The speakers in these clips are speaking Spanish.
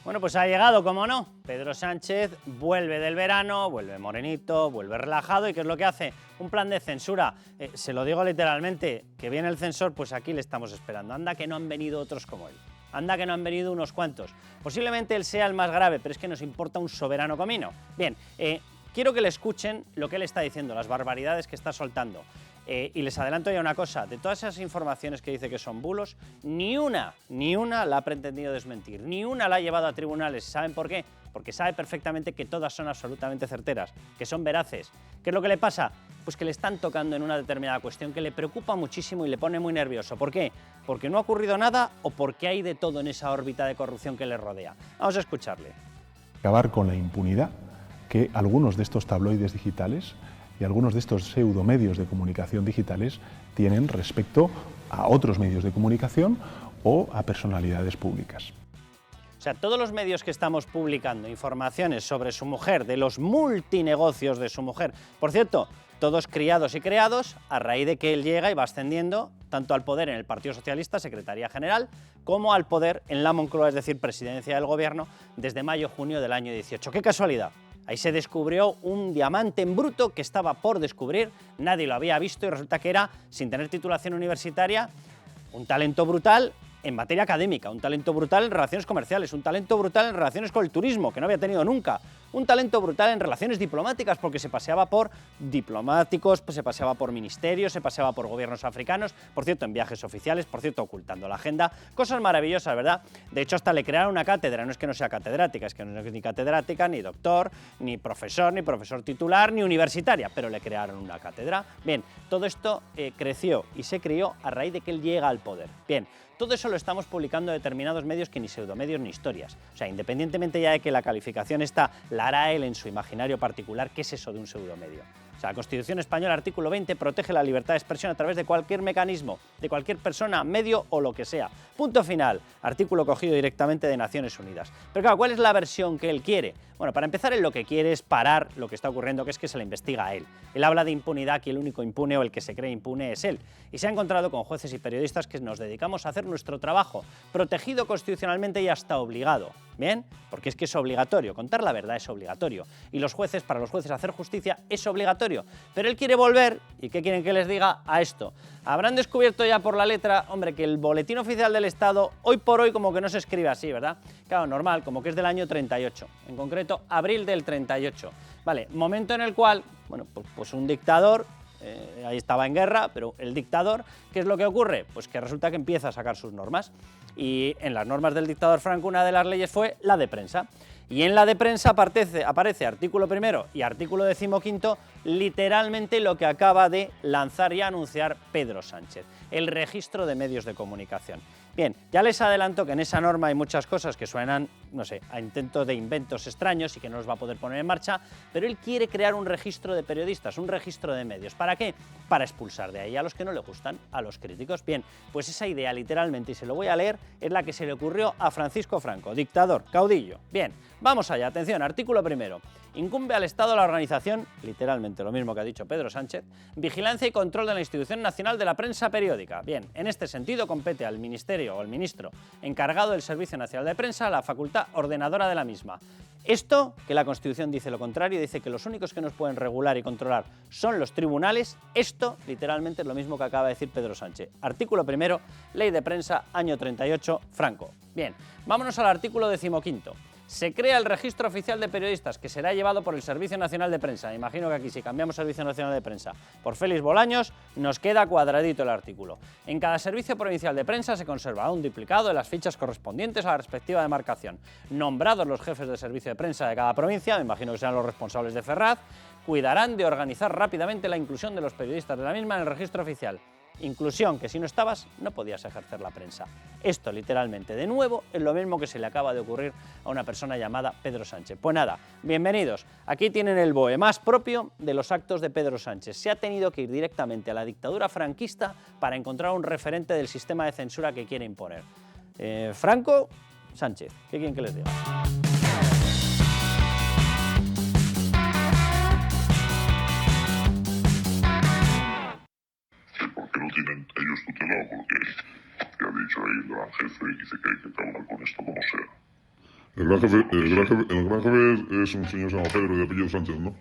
Bueno, pues ha llegado, como no. Pedro Sánchez vuelve del verano, vuelve morenito, vuelve relajado. ¿Y qué es lo que hace? Un plan de censura. Se lo digo literalmente, que viene el censor, pues aquí le estamos esperando. Anda que no han venido otros como él. Anda que no han venido unos cuantos. Posiblemente él sea el más grave, pero es que nos importa un soberano comino. Bien, quiero que le escuchen lo que él está diciendo, las barbaridades que está soltando. Y les adelanto ya una cosa, de todas esas informaciones que dice que son bulos, ni una la ha pretendido desmentir, ni una la ha llevado a tribunales. ¿Saben por qué? Porque sabe perfectamente que todas son absolutamente certeras, que son veraces. ¿Qué es lo que le pasa? Pues que le están tocando en una determinada cuestión que le preocupa muchísimo y le pone muy nervioso. ¿Por qué? ¿Porque no ha ocurrido nada o porque hay de todo en esa órbita de corrupción que le rodea? Vamos a escucharle. Acabar con la impunidad que algunos de estos tabloides digitales y algunos de estos pseudomedios de comunicación digitales tienen respecto a otros medios de comunicación o a personalidades públicas. O sea, todos los medios que estamos publicando informaciones sobre su mujer, de los multinegocios de su mujer, por cierto, todos criados y creados a raíz de que él llega y va ascendiendo tanto al poder en el Partido Socialista, Secretaría General, como al poder en la Moncloa, es decir, Presidencia del Gobierno, desde mayo-junio del año 18. ¡Qué casualidad! Ahí se descubrió un diamante en bruto que estaba por descubrir, nadie lo había visto y resulta que era, sin tener titulación universitaria, un talento brutal en materia académica, un talento brutal en relaciones comerciales, un talento brutal en relaciones con el turismo, que no había tenido nunca, un talento brutal en relaciones diplomáticas, porque se paseaba por diplomáticos, pues se paseaba por ministerios, se paseaba por gobiernos africanos, por cierto, en viajes oficiales, por cierto, ocultando la agenda, cosas maravillosas, ¿verdad? De hecho, hasta le crearon una cátedra, no es que no sea catedrática, es que no es ni catedrática, ni doctor, ni profesor titular, ni universitaria, pero le crearon una cátedra. Bien, todo esto creció y se crió a raíz de que él llega al poder. Bien, todo eso lo estamos publicando en determinados medios que ni pseudomedios ni historias. O sea, independientemente ya de que la calificación esta la hará él en su imaginario particular, ¿qué es eso de un pseudomedio? O sea, la Constitución Española, artículo 20, protege la libertad de expresión a través de cualquier mecanismo, de cualquier persona, medio o lo que sea. Punto final. Artículo cogido directamente de Naciones Unidas. Pero claro, ¿cuál es la versión que él quiere? Bueno, para empezar, él lo que quiere es parar lo que está ocurriendo, que es que se le investiga a él. Él habla de impunidad, que el único impune o el que se cree impune es él. Y se ha encontrado con jueces y periodistas que nos dedicamos a hacer nuestro trabajo, protegido constitucionalmente y hasta obligado. ¿Bien? Porque es que es obligatorio, contar la verdad es obligatorio. Y para los jueces hacer justicia es obligatorio. Pero él quiere volver, ¿y qué quieren que les diga? A esto. Habrán descubierto ya por la letra, hombre, que el Boletín Oficial del Estado, hoy por hoy como que no se escribe así, ¿verdad? Claro, normal, como que es del año 38, en concreto, abril del 38. Vale, momento en el cual, bueno, pues un dictador, ahí estaba en guerra, pero el dictador, ¿qué es lo que ocurre? Pues que resulta que empieza a sacar sus normas. Y en las normas del dictador Franco una de las leyes fue la de prensa. Y en la de prensa aparece artículo primero y artículo 15º, literalmente lo que acaba de lanzar y anunciar Pedro Sánchez, el registro de medios de comunicación. Bien, ya les adelanto que en esa norma hay muchas cosas que suenan, no sé, a intento de inventos extraños y que no los va a poder poner en marcha, pero él quiere crear un registro de periodistas, un registro de medios. ¿Para qué? Para expulsar de ahí a los que no le gustan, a los críticos. Bien, pues esa idea literalmente, y se lo voy a leer, es la que se le ocurrió a Francisco Franco, dictador, caudillo. Bien, vamos allá, atención, artículo primero. Incumbe al Estado la organización, literalmente lo mismo que ha dicho Pedro Sánchez, vigilancia y control de la Institución Nacional de la Prensa Periódica. Bien, en este sentido compete al Ministerio o al Ministro encargado del Servicio Nacional de Prensa la facultad ordenadora de la misma. Esto, que la Constitución dice lo contrario, dice que los únicos que nos pueden regular y controlar son los tribunales, esto literalmente es lo mismo que acaba de decir Pedro Sánchez. Artículo primero, Ley de Prensa, año 38, Franco. Bien, vámonos al artículo 15º. Se crea el Registro Oficial de Periodistas, que será llevado por el Servicio Nacional de Prensa. Me imagino que aquí, si cambiamos Servicio Nacional de Prensa por Félix Bolaños, nos queda cuadradito el artículo. En cada servicio provincial de prensa se conservará un duplicado de las fichas correspondientes a la respectiva demarcación. Nombrados los jefes de servicio de prensa de cada provincia, me imagino que serán los responsables de Ferraz, cuidarán de organizar rápidamente la inclusión de los periodistas de la misma en el registro oficial. Inclusión que si no estabas no podías ejercer la prensa. Esto literalmente de nuevo es lo mismo que se le acaba de ocurrir a una persona llamada Pedro Sánchez. Pues nada, bienvenidos. Aquí tienen el BOE más propio de los actos de Pedro Sánchez. Se ha tenido que ir directamente a la dictadura franquista para encontrar un referente del sistema de censura que quiere imponer. Franco, Sánchez, ¿qué quieren que les diga? No tienen ellos tutelado porque ya ha dicho ahí el gran jefe y dice que hay que acabar con esto como sea. El gran jefe es un señor que se llama Pedro de apellido Sánchez, ¿no?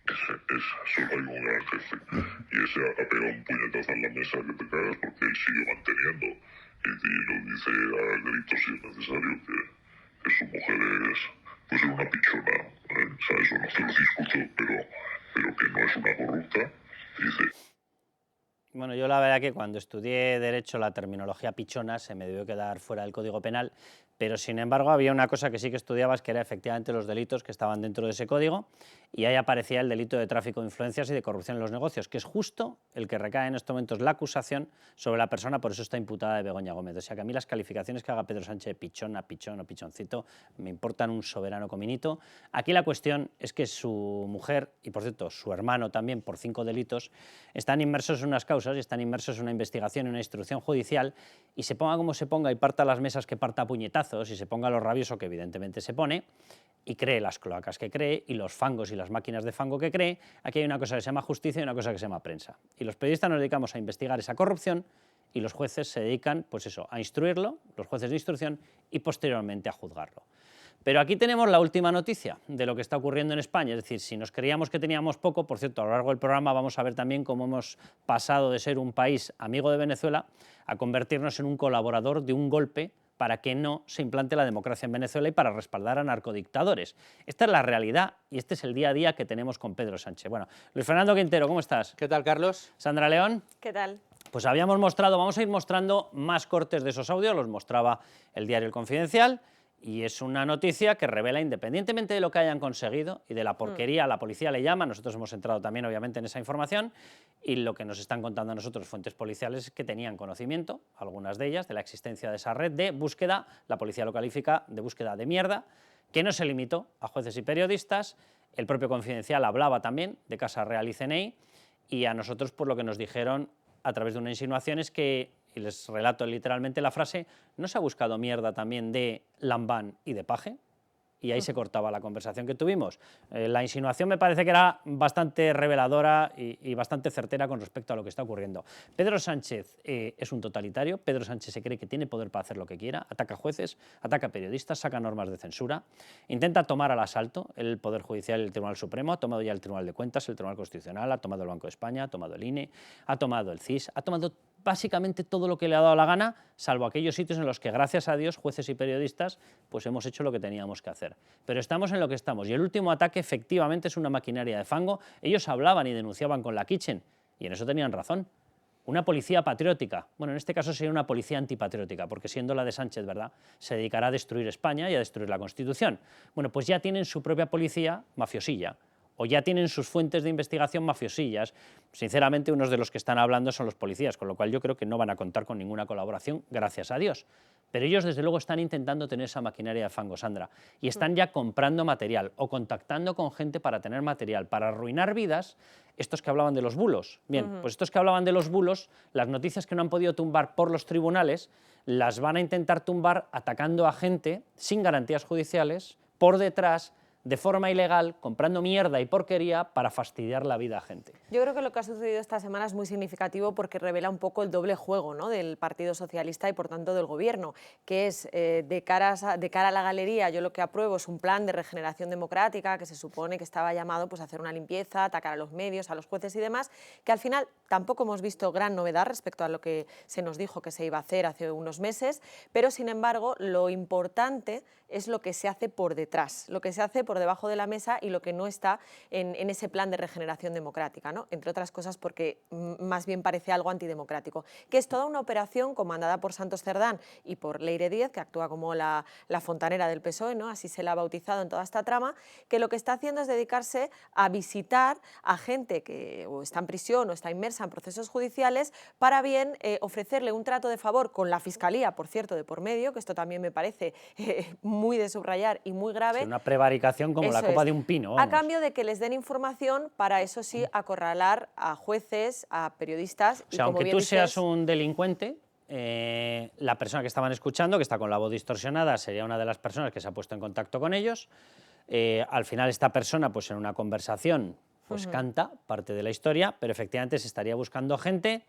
Solo hay un gran jefe. Y ese ha pegado un puñetazo en la mesa que te cagas porque él sigue manteniendo. Y lo dice a gritos si es necesario que su mujer puede ser una pichona. ¿Sabes? O no hace los discursos, pero que no es una corrupta. Dice. Bueno, yo la verdad que cuando estudié Derecho la terminología pichona se me debió quedar fuera del Código Penal, pero sin embargo había una cosa que sí que estudiabas, que era efectivamente los delitos que estaban dentro de ese código, y ahí aparecía el delito de tráfico de influencias y de corrupción en los negocios, que es justo el que recae en estos momentos la acusación sobre la persona, por eso está imputada de Begoña Gómez. O sea que a mí las calificaciones que haga Pedro Sánchez de pichona, pichón o pichoncito me importan un soberano cominito. Aquí la cuestión es que su mujer, y por cierto su hermano también por 5 delitos, están inmersos en unas causas y están inmersos en una investigación y una instrucción judicial, y se ponga como se ponga y parta las mesas que parta a puñetazos y se ponga lo rabioso que evidentemente se pone y cree las cloacas que cree y los fangos y las máquinas de fango que cree, aquí hay una cosa que se llama justicia y una cosa que se llama prensa. Y los periodistas nos dedicamos a investigar esa corrupción y los jueces se dedican, pues eso, a instruirlo, los jueces de instrucción, y posteriormente a juzgarlo. Pero aquí tenemos la última noticia de lo que está ocurriendo en España, es decir, si nos creíamos que teníamos poco, por cierto, a lo largo del programa vamos a ver también cómo hemos pasado de ser un país amigo de Venezuela a convertirnos en un colaborador de un golpe para que no se implante la democracia en Venezuela y para respaldar a narcodictadores. Esta es la realidad y este es el día a día que tenemos con Pedro Sánchez. Bueno, Luis Fernando Quintero, ¿cómo estás? ¿Qué tal, Carlos? Sandra León. ¿Qué tal? Pues habíamos mostrado, vamos a ir mostrando más cortes de esos audios, los mostraba el diario El Confidencial, y es una noticia que revela, independientemente de lo que hayan conseguido y de la porquería, la policía le llama, nosotros hemos entrado también obviamente en esa información, y lo que nos están contando a nosotros fuentes policiales es que tenían conocimiento, algunas de ellas, de la existencia de esa red de búsqueda, la policía lo califica de búsqueda de mierda, que no se limitó a jueces y periodistas, el propio Confidencial hablaba también de Casa Real y CNI, y a nosotros por lo que nos dijeron a través de una insinuación es que, y les relato literalmente la frase, ¿no se ha buscado mierda también de Lambán y de Paje? Y ahí se cortaba la conversación que tuvimos. La insinuación me parece que era bastante reveladora y bastante certera con respecto a lo que está ocurriendo. Pedro Sánchez es un totalitario, Pedro Sánchez se cree que tiene poder para hacer lo que quiera, ataca jueces, ataca periodistas, saca normas de censura, intenta tomar al asalto el Poder Judicial y el Tribunal Supremo, ha tomado ya el Tribunal de Cuentas, el Tribunal Constitucional, ha tomado el Banco de España, ha tomado el INE, ha tomado el CIS, ha tomado básicamente todo lo que le ha dado la gana, salvo aquellos sitios en los que, gracias a Dios, jueces y periodistas, pues hemos hecho lo que teníamos que hacer. Pero estamos en lo que estamos, y el último ataque efectivamente es una maquinaria de fango. Ellos hablaban y denunciaban con la Kitchen, y en eso tenían razón. Una policía patriótica, bueno, en este caso sería una policía antipatriótica, porque siendo la de Sánchez, ¿verdad?, se dedicará a destruir España y a destruir la Constitución. Bueno, pues ya tienen su propia policía mafiosilla, o ya tienen sus fuentes de investigación mafiosillas. Sinceramente, unos de los que están hablando son los policías, con lo cual yo creo que no van a contar con ninguna colaboración, gracias a Dios. Pero ellos, desde luego, están intentando tener esa maquinaria de fango, Sandra, y están ya comprando material o contactando con gente para tener material, para arruinar vidas. Estos que hablaban de los bulos. Bien, pues estos que hablaban de los bulos, las noticias que no han podido tumbar por los tribunales, las van a intentar tumbar atacando a gente sin garantías judiciales, por detrás, de forma ilegal, comprando mierda y porquería para fastidiar la vida a gente. Yo creo que lo que ha sucedido esta semana es muy significativo porque revela un poco el doble juego, ¿no?, del Partido Socialista y por tanto del Gobierno, que es de cara a la galería. Yo lo que apruebo es un plan de regeneración democrática que se supone que estaba llamado pues, a hacer una limpieza, atacar a los medios, a los jueces y demás, que al final tampoco hemos visto gran novedad respecto a lo que se nos dijo que se iba a hacer hace unos meses, pero sin embargo lo importante es lo que se hace por detrás, lo que se hace por debajo de la mesa y lo que no está en ese plan de regeneración democrática, ¿no? Entre otras cosas porque más bien parece algo antidemocrático, que es toda una operación comandada por Santos Cerdán y por Leire Díez, que actúa como la fontanera del PSOE, ¿no?, así se la ha bautizado en toda esta trama, que lo que está haciendo es dedicarse a visitar a gente que o está en prisión o está inmersa en procesos judiciales para bien ofrecerle un trato de favor con la Fiscalía, por cierto, de por medio, que esto también me parece muy de subrayar y muy grave. Sí, una prevaricación como Eso la copa es, de un pino. Vamos. A cambio de que les den información para, eso sí, acorralar a jueces, a periodistas. O sea, aunque tú seas un delincuente, la persona que estaban escuchando, que está con la voz distorsionada, sería una de las personas que se ha puesto en contacto con ellos. Al final esta persona, pues en una conversación, pues canta parte de la historia, pero efectivamente se estaría buscando gente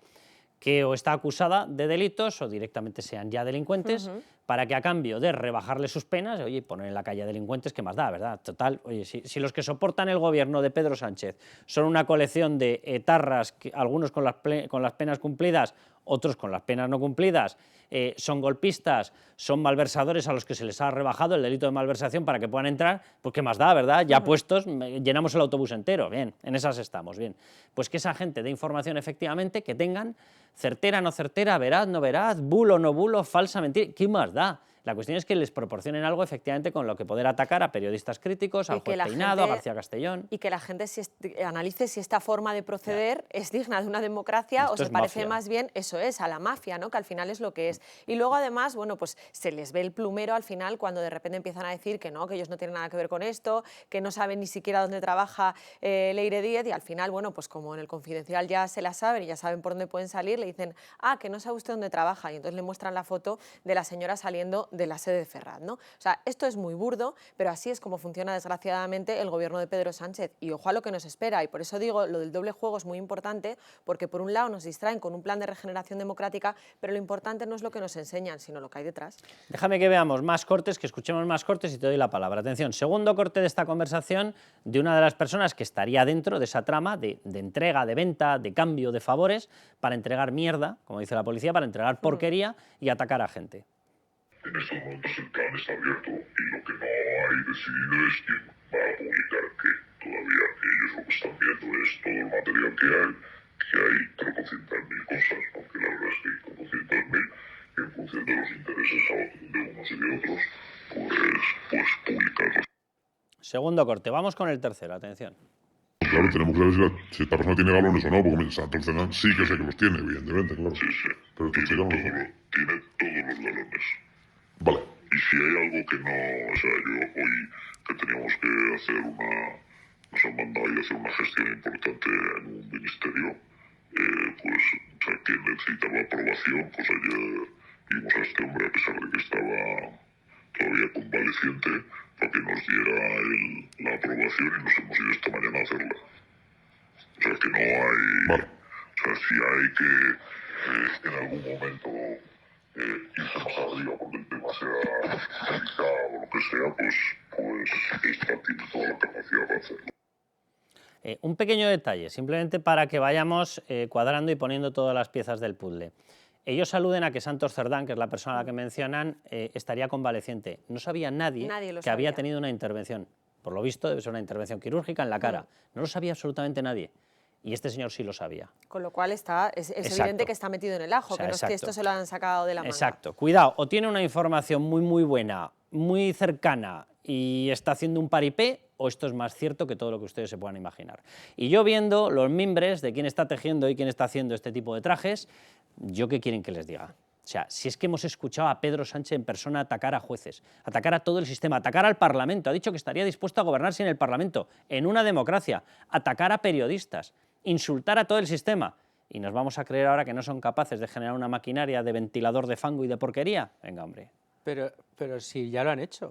que o está acusada de delitos o directamente sean ya delincuentes, para que a cambio de rebajarle sus penas, oye, poner en la calle a delincuentes, ¿qué más da, verdad? Total, oye, si los que soportan el gobierno de Pedro Sánchez son una colección de etarras, algunos con las penas cumplidas, otros con las penas no cumplidas, son golpistas, son malversadores a los que se les ha rebajado el delito de malversación para que puedan entrar, pues qué más da, ¿verdad? Ya puestos, llenamos el autobús entero, bien, en esas estamos, bien. Pues que esa gente dé información efectivamente, que tengan certera, no certera, veraz, no veraz, bulo, no bulo, falsa, mentira, ¿qué más da? La cuestión es que les proporcionen algo efectivamente con lo que poder atacar a periodistas críticos, al juez Peinado, a García Castellón. Y que la gente analice si esta forma de proceder es digna de una democracia o se parece más bien, eso es, a la mafia, ¿no? Que al final es lo que es. Y luego además, bueno, pues se les ve el plumero al final cuando de repente empiezan a decir que no, que ellos no tienen nada que ver con esto, que no saben ni siquiera dónde trabaja Leire Díez, y al final, bueno, pues como en el Confidencial ya se la saben y ya saben por dónde pueden salir, le dicen, que no sabe usted dónde trabaja, y entonces le muestran la foto de la señora saliendo de la sede de Ferraz, ¿no? O sea, esto es muy burdo, pero así es como funciona desgraciadamente el gobierno de Pedro Sánchez, y ojo a lo que nos espera, y por eso digo, lo del doble juego es muy importante, porque por un lado nos distraen con un plan de regeneración democrática, pero lo importante no es lo que nos enseñan, sino lo que hay detrás. Déjame que veamos más cortes, que escuchemos más cortes y te doy la palabra. Atención, segundo corte de esta conversación de una de las personas que estaría dentro de esa trama de entrega, de venta, de cambio de favores para entregar mierda, como dice la policía, para entregar porquería y atacar a gente. En estos momentos el plan está abierto y lo que no hay decidido es quién va a publicar qué. Todavía ellos lo que están viendo es todo el material que hay 300.000 cosas, aunque la verdad es que 400.000, en función de los intereses de unos y de otros, pues publicarlos. Segundo corte, vamos con el tercero, atención. Claro, tenemos que ver si esta persona tiene galones o no, porque Santos Cerdán sí que sé que los tiene, evidentemente, claro. Sí, pero tiene todos los galones. Vale. Y si hay algo que no, o sea, yo hoy que teníamos que hacer nos han mandado a hacer una gestión importante en un ministerio, pues, o sea, que necesitaba aprobación, pues ayer vimos a este hombre, a pesar de que estaba todavía convaleciente, para que nos diera la aprobación, y nos hemos ido esta mañana a hacerla. O sea, que no hay... Vale. O sea, si hay que en algún momento irse más arriba porque el tema sea delicado o lo que sea, pues esta tiene toda la capacidad para hacerlo. Un pequeño detalle, simplemente para que vayamos cuadrando y poniendo todas las piezas del puzzle. Ellos aluden a que Santos Cerdán, que es la persona a la que mencionan, estaría convaleciente. No sabía nadie que había tenido una intervención. Por lo visto, debe ser una intervención quirúrgica en la cara. No lo sabía absolutamente nadie. Y este señor sí lo sabía. Con lo cual es evidente que está metido en el ajo, o sea, que no es que esto se lo han sacado de la manga. Exacto. Cuidado, o tiene una información muy buena, muy cercana y está haciendo un paripé, o esto es más cierto que todo lo que ustedes se puedan imaginar. Y yo viendo los mimbres de quién está tejiendo y quién está haciendo este tipo de trajes, ¿yo qué quieren que les diga? O sea, si es que hemos escuchado a Pedro Sánchez en persona atacar a jueces, atacar a todo el sistema, atacar al Parlamento, ha dicho que estaría dispuesto a gobernar sin el Parlamento, en una democracia, atacar a periodistas, insultar a todo el sistema. ¿Y nos vamos a creer ahora que no son capaces de generar una maquinaria de ventilador de fango y de porquería? Venga, hombre. Pero si ya lo han hecho.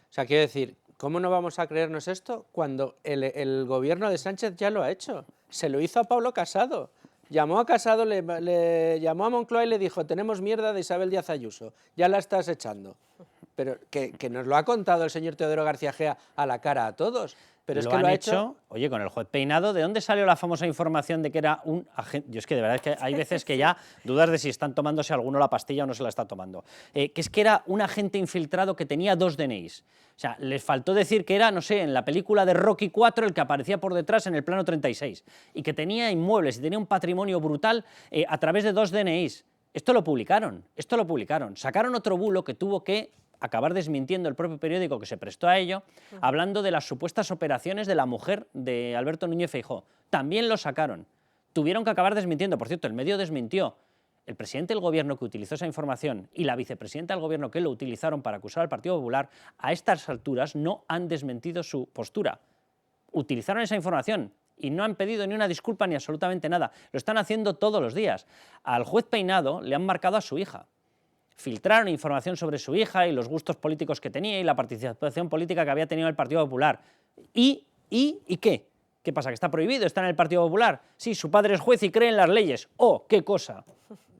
O sea, quiero decir, ¿cómo no vamos a creernos esto cuando el gobierno de Sánchez ya lo ha hecho? Se lo hizo a Pablo Casado. Llamó a Casado, le llamó a Moncloa y le dijo, tenemos mierda de Isabel Díaz Ayuso, ya la estás echando. Pero que nos lo ha contado el señor Teodoro García Gea a la cara a todos. Pero es que lo ha hecho, oye, con el juez Peinado. ¿De dónde salió la famosa información de que era un agente? Yo es que de verdad es que hay veces que ya dudas de si están tomándose alguno la pastilla o no se la está tomando. Que es que era un agente infiltrado que tenía 2 DNIs. O sea, les faltó decir que era, no sé, en la película de Rocky IV el que aparecía por detrás en el plano 36 y que tenía inmuebles y tenía un patrimonio brutal a través de 2 DNIs. Esto lo publicaron. Sacaron otro bulo que tuvo que acabar desmintiendo el propio periódico que se prestó a ello, hablando de las supuestas operaciones de la mujer de Alberto Núñez Feijóo. También lo sacaron. Tuvieron que acabar desmintiendo. Por cierto, el medio desmintió. El presidente del gobierno que utilizó esa información y la vicepresidenta del gobierno que lo utilizaron para acusar al Partido Popular, a estas alturas no han desmentido su postura. Utilizaron esa información y no han pedido ni una disculpa ni absolutamente nada. Lo están haciendo todos los días. Al juez Peinado le han marcado a su hija. Filtraron información sobre su hija y los gustos políticos que tenía y la participación política que había tenido el Partido Popular. ¿Y qué? ¿Qué pasa? ¿Que está prohibido? ¿Está en el Partido Popular? Sí, su padre es juez y cree en las leyes. ¡Oh, qué cosa!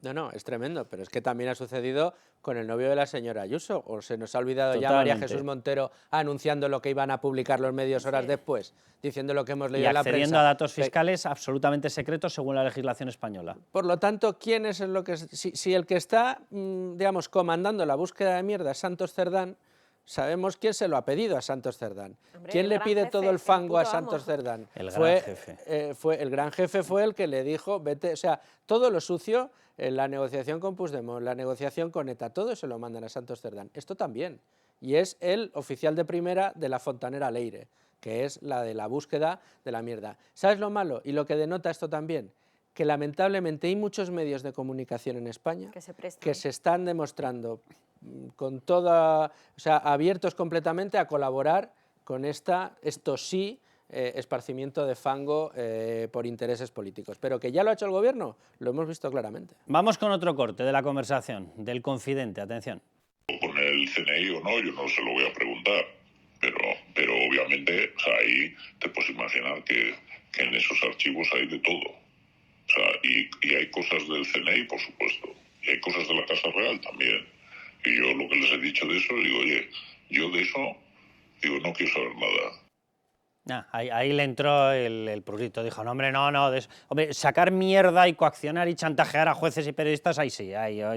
No, es tremendo, pero es que también ha sucedido con el novio de la señora Ayuso, o se nos ha olvidado ya María Totalmente. Jesús Montero anunciando lo que iban a publicar los medios horas después, diciendo lo que hemos Y leído en la accediendo prensa. a datos fiscales absolutamente secretos según la legislación española. Por lo tanto, ¿quién es lo que si el que está, digamos, comandando la búsqueda de mierda es Santos Cerdán? Sabemos quién se lo ha pedido a Santos Cerdán. Hombre, ¿Quién el le gran pide jefe, todo el el fango a puto amo. Santos Cerdán? El gran jefe. El gran jefe fue el que le dijo, vete, o sea, todo lo sucio, la negociación con Puigdemont, la negociación con ETA, todo se lo mandan a Santos Cerdán. Esto también. Y es el oficial de primera de la Fontanera Leire, que es la de la búsqueda de la mierda. ¿Sabes lo malo? Y lo que denota esto también, que lamentablemente hay muchos medios de comunicación en España Que se prestan. que se están demostrando con toda, o sea, abiertos completamente a colaborar con esto sí, esparcimiento de fango por intereses políticos. Pero que ya lo ha hecho el gobierno, lo hemos visto claramente. Vamos con otro corte de la conversación, del confidente, atención. Con el CNI o no, yo no se lo voy a preguntar, pero obviamente, o sea, ahí te puedes imaginar que en esos archivos hay de todo. O sea, y hay cosas del CNI, por supuesto, y hay cosas de la Casa Real también. Y yo lo que les he dicho de eso, digo, oye, yo de eso, digo, no quiero saber nada. Ahí le entró el prurito, dijo, no, hombre, no, hombre, sacar mierda y coaccionar y chantajear a jueces y periodistas, ahí sí,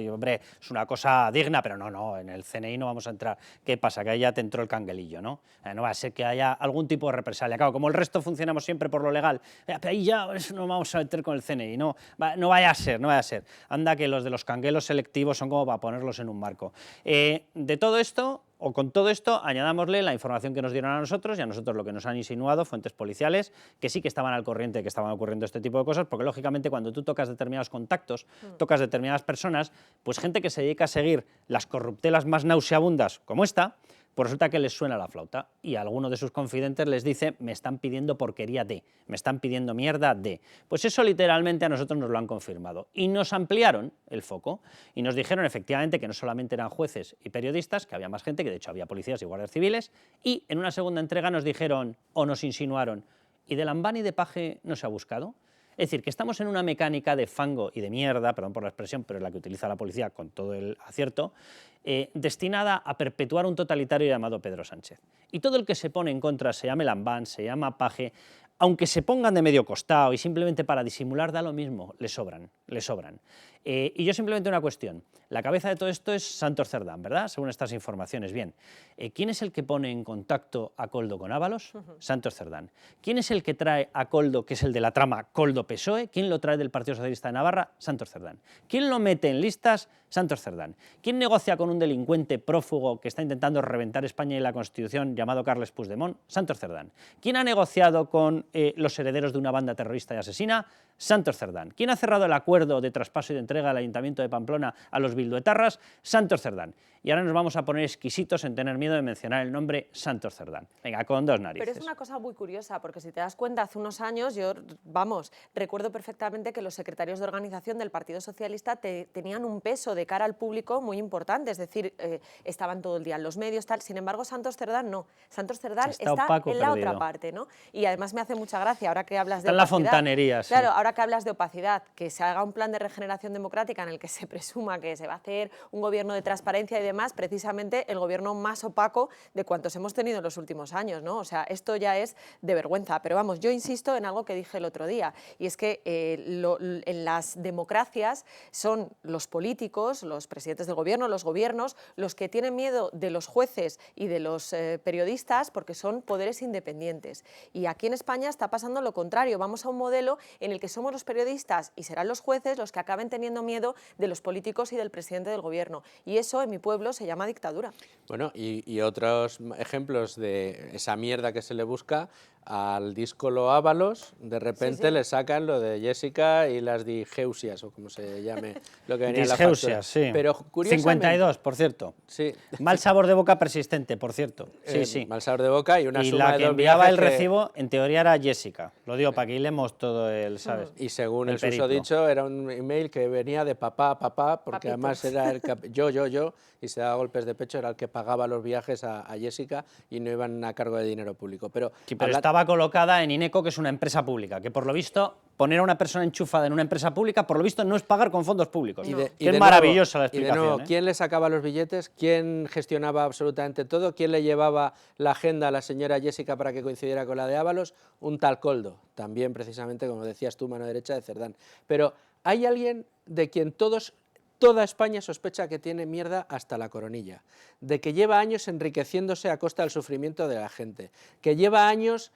hombre, es una cosa digna, pero no, en el CNI no vamos a entrar. ¿Qué pasa? Que ahí ya te entró el canguelillo, ¿no? No va a ser que haya algún tipo de represalia. Claro, como el resto funcionamos siempre por lo legal, pero ahí ya eso no vamos a meter con el CNI, no vaya a ser. Anda que los de los canguelos selectivos son como para ponerlos en un marco. De todo esto, o con todo esto, añadámosle la información que nos dieron a nosotros y a nosotros lo que nos han insinuado fuentes policiales, que sí que estaban al corriente de que estaban ocurriendo este tipo de cosas, porque lógicamente cuando tú tocas determinados contactos, tocas determinadas personas, pues gente que se dedica a seguir las corruptelas más nauseabundas como esta, pues resulta que les suena la flauta y alguno de sus confidentes les dice, me están pidiendo porquería de, me están pidiendo mierda de. Pues eso literalmente a nosotros nos lo han confirmado y nos ampliaron el foco y nos dijeron efectivamente que no solamente eran jueces y periodistas, que había más gente, que de hecho había policías y guardias civiles, y en una segunda entrega nos dijeron o nos insinuaron, ¿y de Lambán y de Paje no se ha buscado? Es decir, que estamos en una mecánica de fango y de mierda, perdón por la expresión, pero es la que utiliza la policía con todo el acierto, destinada a perpetuar un totalitario llamado Pedro Sánchez. Y todo el que se pone en contra, se llame Lambán, se llama Paje, aunque se pongan de medio costado y simplemente para disimular da lo mismo, le sobran. Y yo simplemente una cuestión, la cabeza de todo esto es Santos Cerdán, ¿verdad? Según estas informaciones, bien. ¿Quién es el que pone en contacto a Koldo con Ábalos? Santos Cerdán. ¿Quién es el que trae a Koldo, que es el de la trama Koldo-PSOE? ¿Quién lo trae del Partido Socialista de Navarra? Santos Cerdán. ¿Quién lo mete en listas? Santos Cerdán. ¿Quién negocia con un delincuente prófugo que está intentando reventar España y la Constitución llamado Carles Puigdemont? Santos Cerdán. ¿Quién ha negociado con los herederos de una banda terrorista y asesina? Santos Cerdán. ¿Quién ha cerrado el acuerdo de traspaso y de entrega al Ayuntamiento de Pamplona a los bilduetarras? Santos Cerdán. Y ahora nos vamos a poner exquisitos en tener miedo de mencionar el nombre Santos Cerdán. Venga, con dos narices. Pero es una cosa muy curiosa, porque si te das cuenta, hace unos años, recuerdo perfectamente que los secretarios de organización del Partido Socialista tenían un peso de cara al público muy importante, es decir, estaban todo el día en los medios, tal. Sin embargo, Santos Cerdán no. Santos Cerdán está opaco, en la perdido. otra parte, ¿no? Y además me hace mucha gracia, ahora que hablas de está en la opacidad. fontanería, sí. Claro, ahora que hablas de opacidad, que se haga un plan de regeneración democrática en el que se presuma que se va a hacer un gobierno de transparencia y demás, precisamente el gobierno más opaco de cuantos hemos tenido en los últimos años, ¿no? O sea, esto ya es de vergüenza. Pero vamos, yo insisto en algo que dije el otro día, y es que en las democracias son los políticos, los presidentes del gobierno, los gobiernos, los que tienen miedo de los jueces y de los periodistas porque son poderes independientes. Y aquí en España está pasando lo contrario. Vamos a un modelo en el que somos los periodistas y serán los jueces los que acaben teniendo miedo de los políticos y del presidente del gobierno. Y eso en mi pueblo se llama dictadura. Bueno, y otros ejemplos de esa mierda que se le busca al díscolo Ábalos, de repente le sacan lo de Jessica y las digeusias, o como se llame, lo que venía en la factura. Disgeusias, sí. Pero curiosamente, 52, por cierto. Sí. Mal sabor de boca persistente, por cierto. Sí. Mal sabor de boca y una Y suma la de que dos enviaba viajes el recibo, en teoría era Jessica. Lo digo para que hilemos todo el, ¿sabes? Y según el el periplo. susodicho, era un email que venía de papá, porque Papito. además era el yo, y se daba golpes de pecho, era el que pagaba los viajes a Jessica y no iban a cargo de dinero público. Pero, Sí, pero estaba colocada en INECO, que es una empresa pública, que por lo visto, poner a una persona enchufada en una empresa pública, por lo visto, no es pagar con fondos públicos. Que es maravillosa la explicación. Y de nuevo, ¿quién le sacaba los billetes? ¿Quién gestionaba absolutamente todo? ¿Quién le llevaba la agenda a la señora Jessica para que coincidiera con la de Ábalos? Un tal Coldo, también precisamente, como decías tú, mano derecha de Cerdán. Pero hay alguien de quien toda España sospecha que tiene mierda hasta la coronilla, de que lleva años enriqueciéndose a costa del sufrimiento de la gente, que lleva años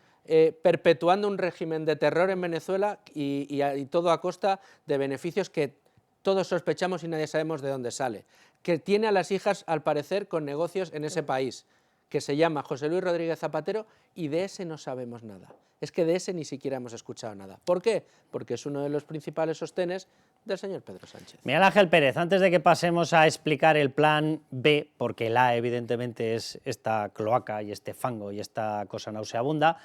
perpetuando un régimen de terror en Venezuela y todo a costa de beneficios que todos sospechamos y nadie sabemos de dónde sale, que tiene a las hijas, al parecer, con negocios en ese país, que se llama José Luis Rodríguez Zapatero, y de ese no sabemos nada. Es que de ese ni siquiera hemos escuchado nada. ¿Por qué? Porque es uno de los principales sostenes del señor Pedro Sánchez. Miguel Ángel Pérez, antes de que pasemos a explicar el plan B, porque el A evidentemente es esta cloaca y este fango y esta cosa nauseabunda,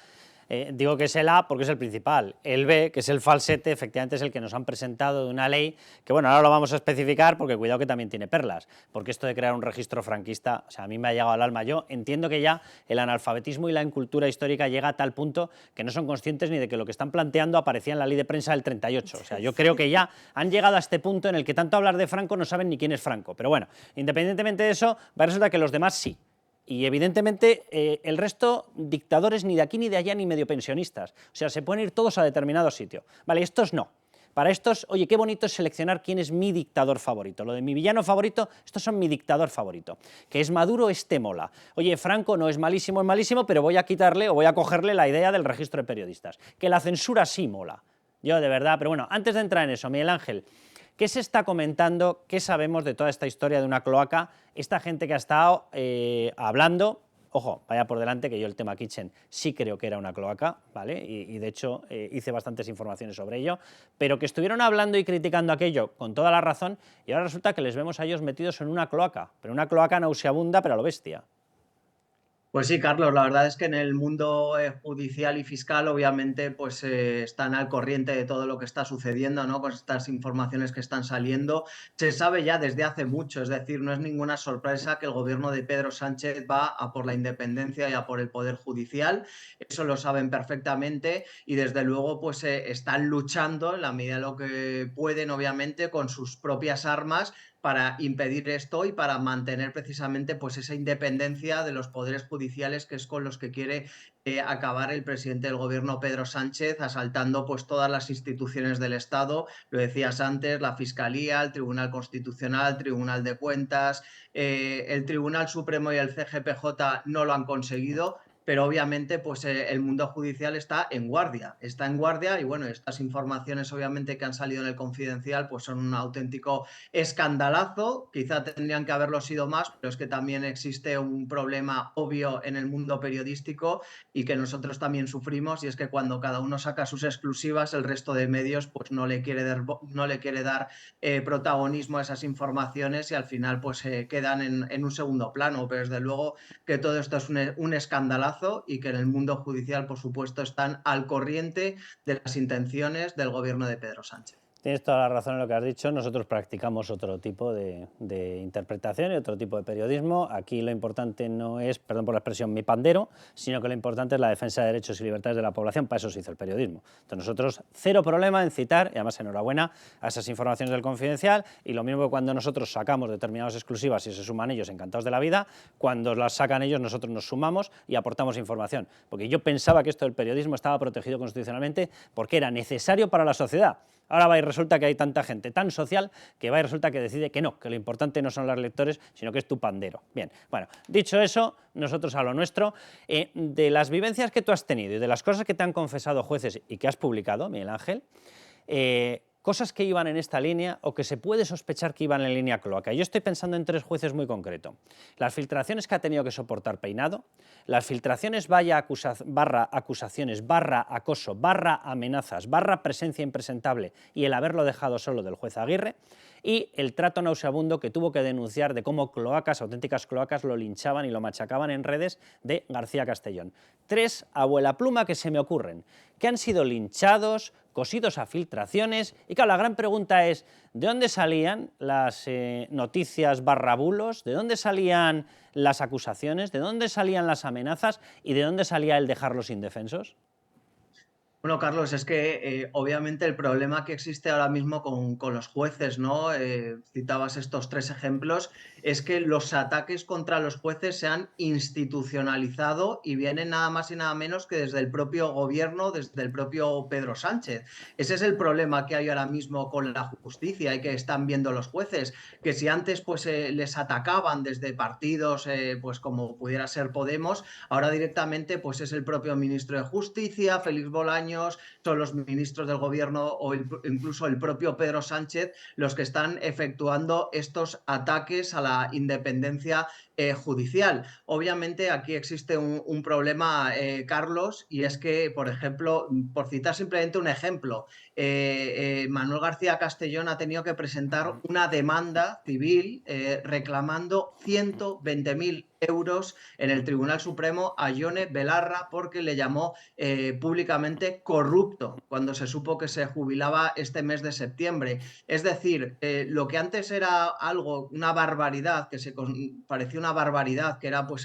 digo que es el A porque es el principal. El B, que es el falsete, efectivamente es el que nos han presentado de una ley que, bueno, ahora lo vamos a especificar porque cuidado que también tiene perlas, porque esto de crear un registro franquista, o sea, a mí me ha llegado al alma. Yo entiendo que ya el analfabetismo y la incultura histórica llega a tal punto que no son conscientes ni de que lo que están planteando aparecía en la ley de prensa del 38. O sea, yo creo que ya han llegado a este punto en el que tanto hablar de Franco no saben ni quién es Franco. Pero bueno, independientemente de eso, va a resultar que los demás sí. Y evidentemente el resto, dictadores ni de aquí ni de allá ni medio pensionistas. O sea, se pueden ir todos a determinado sitio. Vale, estos no. Para estos, oye, qué bonito es seleccionar quién es mi dictador favorito. Lo de mi villano favorito, estos son mi dictador favorito. Que es Maduro, este mola. Oye, Franco no es malísimo, pero voy a quitarle o voy a cogerle la idea del registro de periodistas. Que la censura sí mola. Yo, de verdad, pero bueno, antes de entrar en eso, Miguel Ángel, ¿qué se está comentando? ¿Qué sabemos de toda esta historia de una cloaca? Esta gente que ha estado hablando, ojo, vaya por delante que yo el tema Kitchen sí creo que era una cloaca, ¿vale? Y de hecho hice bastantes informaciones sobre ello, pero que estuvieron hablando y criticando aquello con toda la razón y ahora resulta que les vemos a ellos metidos en una cloaca, pero una cloaca nauseabunda, pero a lo bestia. Pues sí, Carlos, la verdad es que en el mundo judicial y fiscal obviamente pues están al corriente de todo lo que está sucediendo, ¿no? Con estas informaciones que están saliendo. Se sabe ya desde hace mucho, es decir, no es ninguna sorpresa que el gobierno de Pedro Sánchez va a por la independencia y a por el poder judicial. Eso lo saben perfectamente y desde luego pues están luchando en la medida de lo que pueden, obviamente, con sus propias armas para impedir esto y para mantener precisamente pues esa independencia de los poderes judiciales, que es con los que quiere acabar el presidente del gobierno Pedro Sánchez, asaltando pues todas las instituciones del Estado, lo decías antes, la Fiscalía, el Tribunal Constitucional, el Tribunal de Cuentas, el Tribunal Supremo y el CGPJ no lo han conseguido. Pero obviamente pues el mundo judicial está en guardia y bueno, estas informaciones obviamente que han salido en el Confidencial pues son un auténtico escandalazo, quizá tendrían que haberlo sido más, pero es que también existe un problema obvio en el mundo periodístico y que nosotros también sufrimos, y es que cuando cada uno saca sus exclusivas, el resto de medios pues no le quiere dar protagonismo a esas informaciones y al final pues quedan en un segundo plano, pero desde luego que todo esto es un escandalazo y que en el mundo judicial, por supuesto, están al corriente de las intenciones del gobierno de Pedro Sánchez. Tienes toda la razón en lo que has dicho. Nosotros practicamos otro tipo de interpretación y otro tipo de periodismo. Aquí lo importante no es, perdón por la expresión, mi pandero, sino que lo importante es la defensa de derechos y libertades de la población. Para eso se hizo el periodismo. Entonces nosotros cero problema en citar, y además enhorabuena, a esas informaciones del Confidencial, y lo mismo que cuando nosotros sacamos determinadas exclusivas y se suman ellos, encantados de la vida, cuando las sacan ellos nosotros nos sumamos y aportamos información. Porque yo pensaba que esto del periodismo estaba protegido constitucionalmente porque era necesario para la sociedad. Ahora va y resulta que hay tanta gente tan social que va y resulta que decide que no, que lo importante no son los lectores, sino que es tu pandero. Bien, bueno, dicho eso, nosotros a lo nuestro, de las vivencias que tú has tenido y de las cosas que te han confesado jueces y que has publicado, Miguel Ángel, cosas que iban en esta línea o que se puede sospechar que iban en línea cloaca. Yo estoy pensando en 3 jueces muy concretos. Las filtraciones que ha tenido que soportar Peinado, las filtraciones barra acusaciones, barra acoso, barra amenazas, barra presencia impresentable y el haberlo dejado solo del juez Aguirre, y el trato nauseabundo que tuvo que denunciar de cómo cloacas, auténticas cloacas, lo linchaban y lo machacaban en redes de García Castellón. 3 abuela pluma que se me ocurren, que han sido linchados, cosidos a filtraciones, y claro, la gran pregunta es, ¿de dónde salían las noticias barra bulos? ¿De dónde salían las acusaciones? ¿De dónde salían las amenazas? ¿Y de dónde salía el dejarlos indefensos? Bueno, Carlos, es que obviamente el problema que existe ahora mismo con los jueces, ¿no? Citabas estos 3 ejemplos, es que los ataques contra los jueces se han institucionalizado y vienen nada más y nada menos que desde el propio gobierno, desde el propio Pedro Sánchez. Ese es el problema que hay ahora mismo con la justicia y que están viendo los jueces, que si antes pues les atacaban desde partidos pues como pudiera ser Podemos, ahora directamente pues es el propio ministro de Justicia, Félix Bolaños, son los ministros del gobierno o incluso el propio Pedro Sánchez los que están efectuando estos ataques a la independencia judicial. Obviamente aquí existe un problema, Carlos, y es que, por ejemplo, por citar simplemente un ejemplo, Manuel García Castellón ha tenido que presentar una demanda civil reclamando 120.000 euros en el Tribunal Supremo a Ione Belarra porque le llamó públicamente corrupto cuando se supo que se jubilaba este mes de septiembre. Es decir, lo que antes era algo, una barbaridad, que parecía una barbaridad, que era pues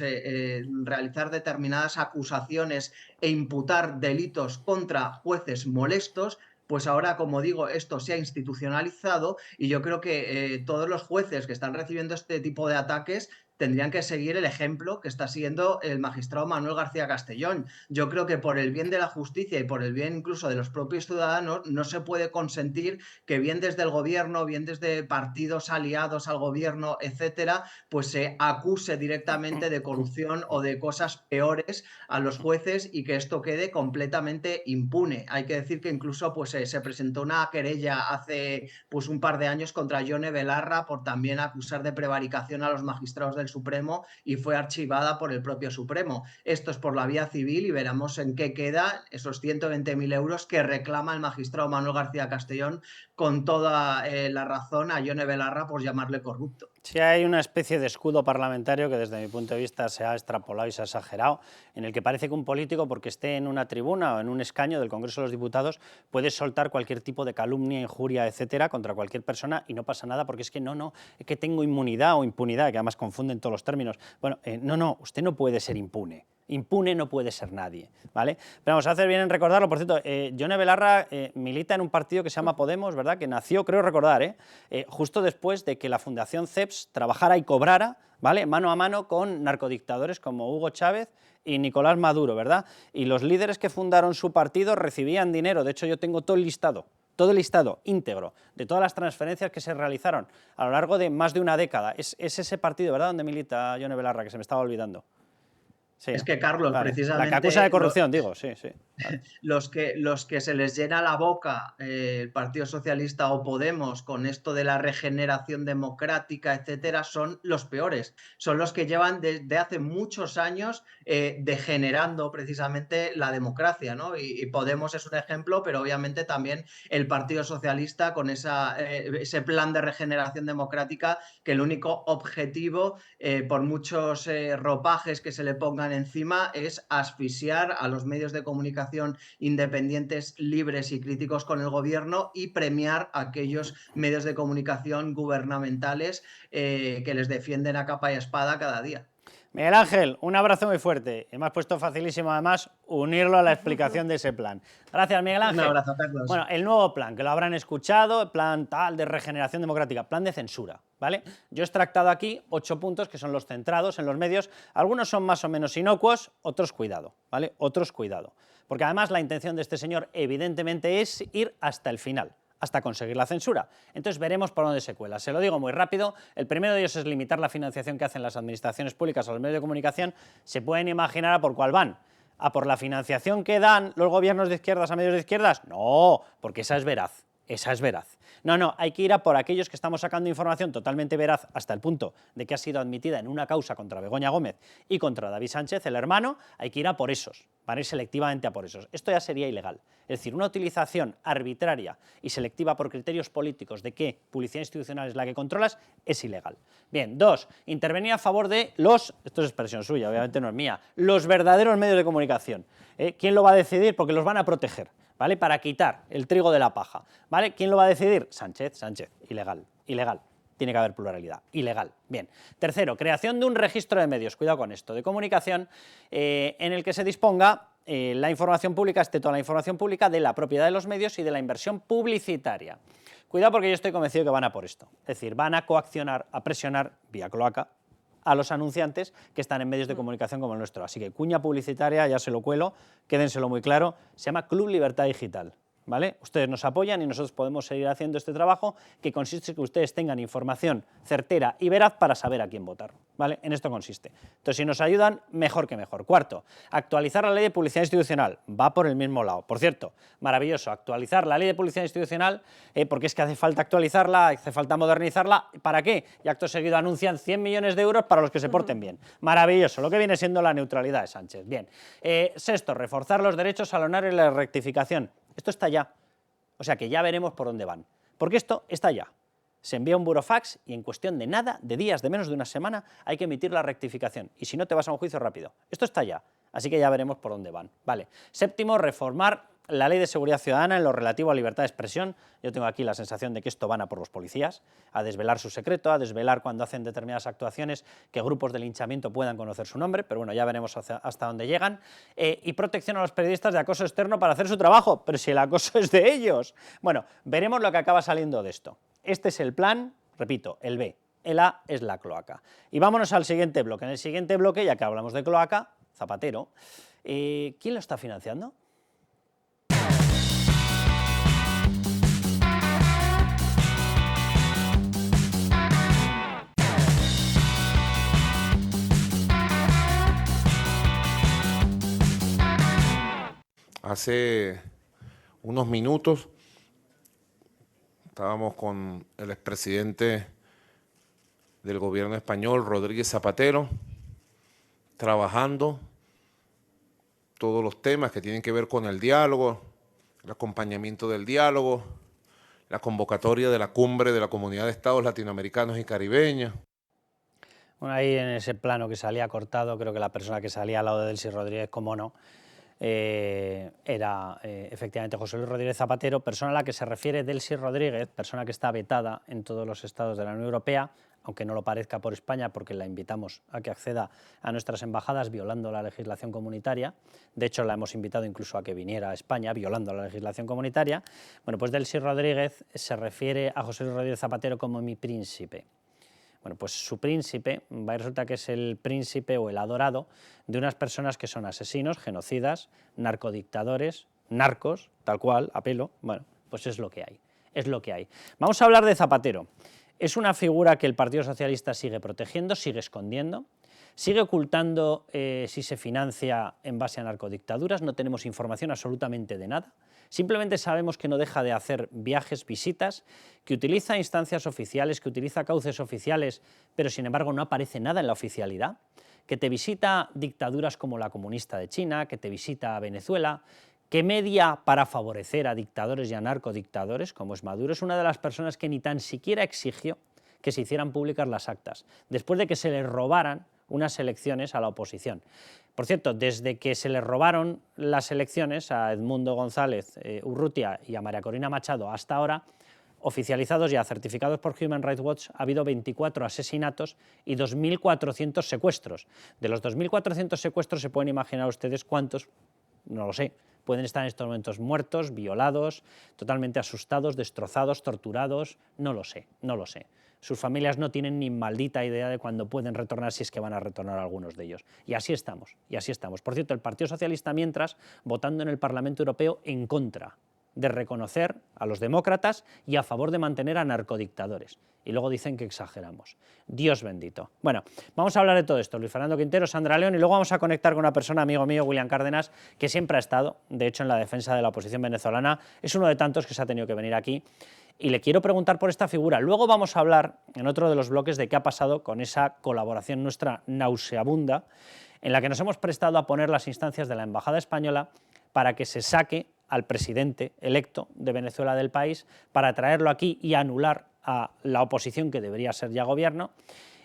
realizar determinadas acusaciones e imputar delitos contra jueces molestos, pues ahora, como digo, esto se ha institucionalizado y yo creo que todos los jueces que están recibiendo este tipo de ataques tendrían que seguir el ejemplo que está siguiendo el magistrado Manuel García Castellón. Yo creo que por el bien de la justicia y por el bien incluso de los propios ciudadanos no se puede consentir que bien desde el gobierno, bien desde partidos aliados al gobierno, etcétera, pues se acuse directamente de corrupción o de cosas peores a los jueces y que esto quede completamente impune. Hay que decir que incluso pues se presentó una querella hace pues un par de años contra Ione Belarra por también acusar de prevaricación a los magistrados del Supremo y fue archivada por el propio Supremo. Esto es por la vía civil y veremos en qué queda esos 120.000 euros que reclama el magistrado Manuel García Castellón con toda la razón a Ione Belarra por llamarle corrupto. Sí, hay una especie de escudo parlamentario que desde mi punto de vista se ha extrapolado y se ha exagerado, en el que parece que un político, porque esté en una tribuna o en un escaño del Congreso de los Diputados, puede soltar cualquier tipo de calumnia, injuria, etcétera, contra cualquier persona y no pasa nada porque es que no, es que tengo inmunidad o impunidad, que además confunden todos los términos. Bueno, no, usted no puede ser impune. Impune no puede ser nadie, ¿vale? Pero vamos a hacer bien en recordarlo. Por cierto, Ione Belarra milita en un partido que se llama Podemos, ¿verdad? Que nació, creo recordar, justo después de que la Fundación CEPS trabajara y cobrara, ¿vale? Mano a mano con narcodictadores como Hugo Chávez y Nicolás Maduro, ¿verdad? Y los líderes que fundaron su partido recibían dinero. De hecho, yo tengo todo el listado íntegro de todas las transferencias que se realizaron a lo largo de más de una década. Es ese partido, ¿verdad?, donde milita Ione Belarra, que se me estaba olvidando. Sí, es que, Carlos, vale, precisamente... La que acusa de corrupción, digo, sí. Vale. Los que se les llena la boca el Partido Socialista o Podemos con esto de la regeneración democrática, etcétera, son los peores. Son los que llevan desde hace muchos años degenerando precisamente la democracia, ¿no? Y Podemos es un ejemplo, pero obviamente también el Partido Socialista con ese plan de regeneración democrática que el único objetivo, por muchos ropajes que se le pongan encima, es asfixiar a los medios de comunicación independientes, libres y críticos con el gobierno y premiar a aquellos medios de comunicación gubernamentales que les defienden a capa y espada cada día. Miguel Ángel, un abrazo muy fuerte. Me has puesto facilísimo, además, unirlo a la explicación de ese plan. Gracias, Miguel Ángel. Un abrazo, Carlos. Bueno, el nuevo plan, que lo habrán escuchado, el plan tal de regeneración democrática, plan de censura, ¿vale? Yo he extractado aquí 8 puntos que son los centrados en los medios. Algunos son más o menos inocuos, otros cuidado, ¿vale? Otros cuidado. Porque además la intención de este señor, evidentemente, es ir hasta el final, hasta conseguir la censura. Entonces veremos por dónde se cuela. Se lo digo muy rápido. El primero de ellos es limitar la financiación que hacen las administraciones públicas a los medios de comunicación. Se pueden imaginar a por cuál van. ¿A por la financiación que dan los gobiernos de izquierdas a medios de izquierdas? No, porque esa es veraz. esa es veraz. No, no, hay que ir a por aquellos que estamos sacando información totalmente veraz hasta el punto de que ha sido admitida en una causa contra Begoña Gómez y contra David Sánchez, el hermano, hay que ir a por esos, para ir selectivamente a por esos. Esto ya sería ilegal. Es decir, una utilización arbitraria y selectiva por criterios políticos de qué publicidad institucional es la que controlas es ilegal. Bien, 2, intervenir a favor de los, esto es expresión suya, obviamente no es mía, los verdaderos medios de comunicación. ¿Quién lo va a decidir? Porque los van a proteger, ¿vale? Para quitar el trigo de la paja, ¿vale? ¿Quién lo va a decidir? Sánchez, ilegal, ilegal. Tiene que haber pluralidad, ilegal. Bien. Tercero, creación de un registro de medios, cuidado con esto, de comunicación, en el que se disponga la información pública, toda la información pública de la propiedad de los medios y de la inversión publicitaria. Cuidado porque yo estoy convencido que van a por esto, es decir, van a coaccionar, a presionar, vía cloaca, a los anunciantes que están en medios de comunicación como el nuestro. Así que cuña publicitaria, ya se lo cuelo, quédenselo muy claro, se llama Club Libertad Digital. ¿Vale? Ustedes nos apoyan y nosotros podemos seguir haciendo este trabajo que consiste en que ustedes tengan información certera y veraz para saber a quién votar, ¿vale? En esto consiste. Entonces, si nos ayudan, mejor que mejor. Cuarto, actualizar la ley de publicidad institucional. Va por el mismo lado. Por cierto, maravilloso, actualizar la ley de publicidad institucional, porque es que hace falta actualizarla, hace falta modernizarla. ¿Para qué? Y acto seguido anuncian 100 millones de euros para los que se porten bien. Maravilloso, lo que viene siendo la neutralidad de Sánchez. Bien. Sexto, reforzar los derechos al honorario y la rectificación. Esto está ya, o sea que ya veremos por dónde van, porque esto está ya. Se envía un burofax y en cuestión de nada, de días, de menos de una semana, hay que emitir la rectificación, y si no te vas a un juicio rápido. Esto está ya, así que ya veremos por dónde van. Vale. Séptimo, reformar la Ley de Seguridad Ciudadana en lo relativo a libertad de expresión. Yo tengo aquí la sensación de que esto van a por los policías, a desvelar su secreto, a desvelar cuando hacen determinadas actuaciones que grupos de linchamiento puedan conocer su nombre, pero bueno, ya veremos hasta dónde llegan. Y protección a los periodistas de acoso externo para hacer su trabajo, pero si el acoso es de ellos. Bueno, veremos lo que acaba saliendo de esto. Este es el plan, repito, el B. El A es la cloaca. Y vámonos al siguiente bloque. En el siguiente bloque, ya que hablamos de cloaca, Zapatero, ¿quién lo está financiando? Hace unos minutos estábamos con el expresidente del gobierno español, Rodríguez Zapatero, trabajando todos los temas que tienen que ver con el diálogo, el acompañamiento del diálogo, la convocatoria de la cumbre de la Comunidad de Estados Latinoamericanos y Caribeños. Bueno, ahí en ese plano que salía cortado, creo que la persona que salía al lado de Delcy Rodríguez, como no, era efectivamente José Luis Rodríguez Zapatero, persona a la que se refiere Delcy Rodríguez, persona que está vetada en todos los estados de la Unión Europea, aunque no lo parezca por España, porque la invitamos a que acceda a nuestras embajadas violando la legislación comunitaria. De hecho, la hemos invitado incluso a que viniera a España violando la legislación comunitaria. Bueno, pues Delcy Rodríguez se refiere a José Luis Rodríguez Zapatero como mi príncipe. Bueno, pues su príncipe, resulta que es el príncipe o el adorado de unas personas que son asesinos, genocidas, narcodictadores, narcos, tal cual, a pelo. Bueno, pues es lo que hay, es lo que hay. Vamos a hablar de Zapatero. Es una figura que el Partido Socialista sigue protegiendo, sigue escondiendo, sigue ocultando si se financia en base a narcodictaduras. No tenemos información absolutamente de nada. Simplemente sabemos que no deja de hacer viajes, visitas, que utiliza instancias oficiales, que utiliza cauces oficiales, pero sin embargo no aparece nada en la oficialidad, que te visita dictaduras como la comunista de China, que te visita Venezuela, que media para favorecer a dictadores y a narcodictadores, como es Maduro. Es una de las personas que ni tan siquiera exigió que se hicieran públicas las actas, después de que se le robaran unas elecciones a la oposición. Por cierto, desde que se le robaron las elecciones a Edmundo González Urrutia y a María Corina Machado hasta ahora, oficializados ya, certificados por Human Rights Watch, ha habido 24 asesinatos y 2.400 secuestros. De los 2.400 secuestros se pueden imaginar ustedes cuántos, no lo sé, pueden estar en estos momentos muertos, violados, totalmente asustados, destrozados, torturados, no lo sé, no lo sé. Sus familias no tienen ni maldita idea de cuándo pueden retornar, si es que van a retornar algunos de ellos. Y así estamos, y así estamos. Por cierto, el Partido Socialista, mientras, votando en el Parlamento Europeo en contra de reconocer a los demócratas y a favor de mantener a narcodictadores. Y luego dicen que exageramos. Dios bendito. Bueno, vamos a hablar de todo esto. Luis Fernando Quintero, Sandra León, y luego vamos a conectar con una persona, amigo mío, William Cárdenas, que siempre ha estado, de hecho, en la defensa de la oposición venezolana. Es uno de tantos que se ha tenido que venir aquí. Y le quiero preguntar por esta figura. Luego vamos a hablar, en otro de los bloques, de qué ha pasado con esa colaboración nuestra nauseabunda, en la que nos hemos prestado a poner las instancias de la Embajada Española para que se saque al presidente electo de Venezuela del país, para traerlo aquí y anular a la oposición, que debería ser ya gobierno.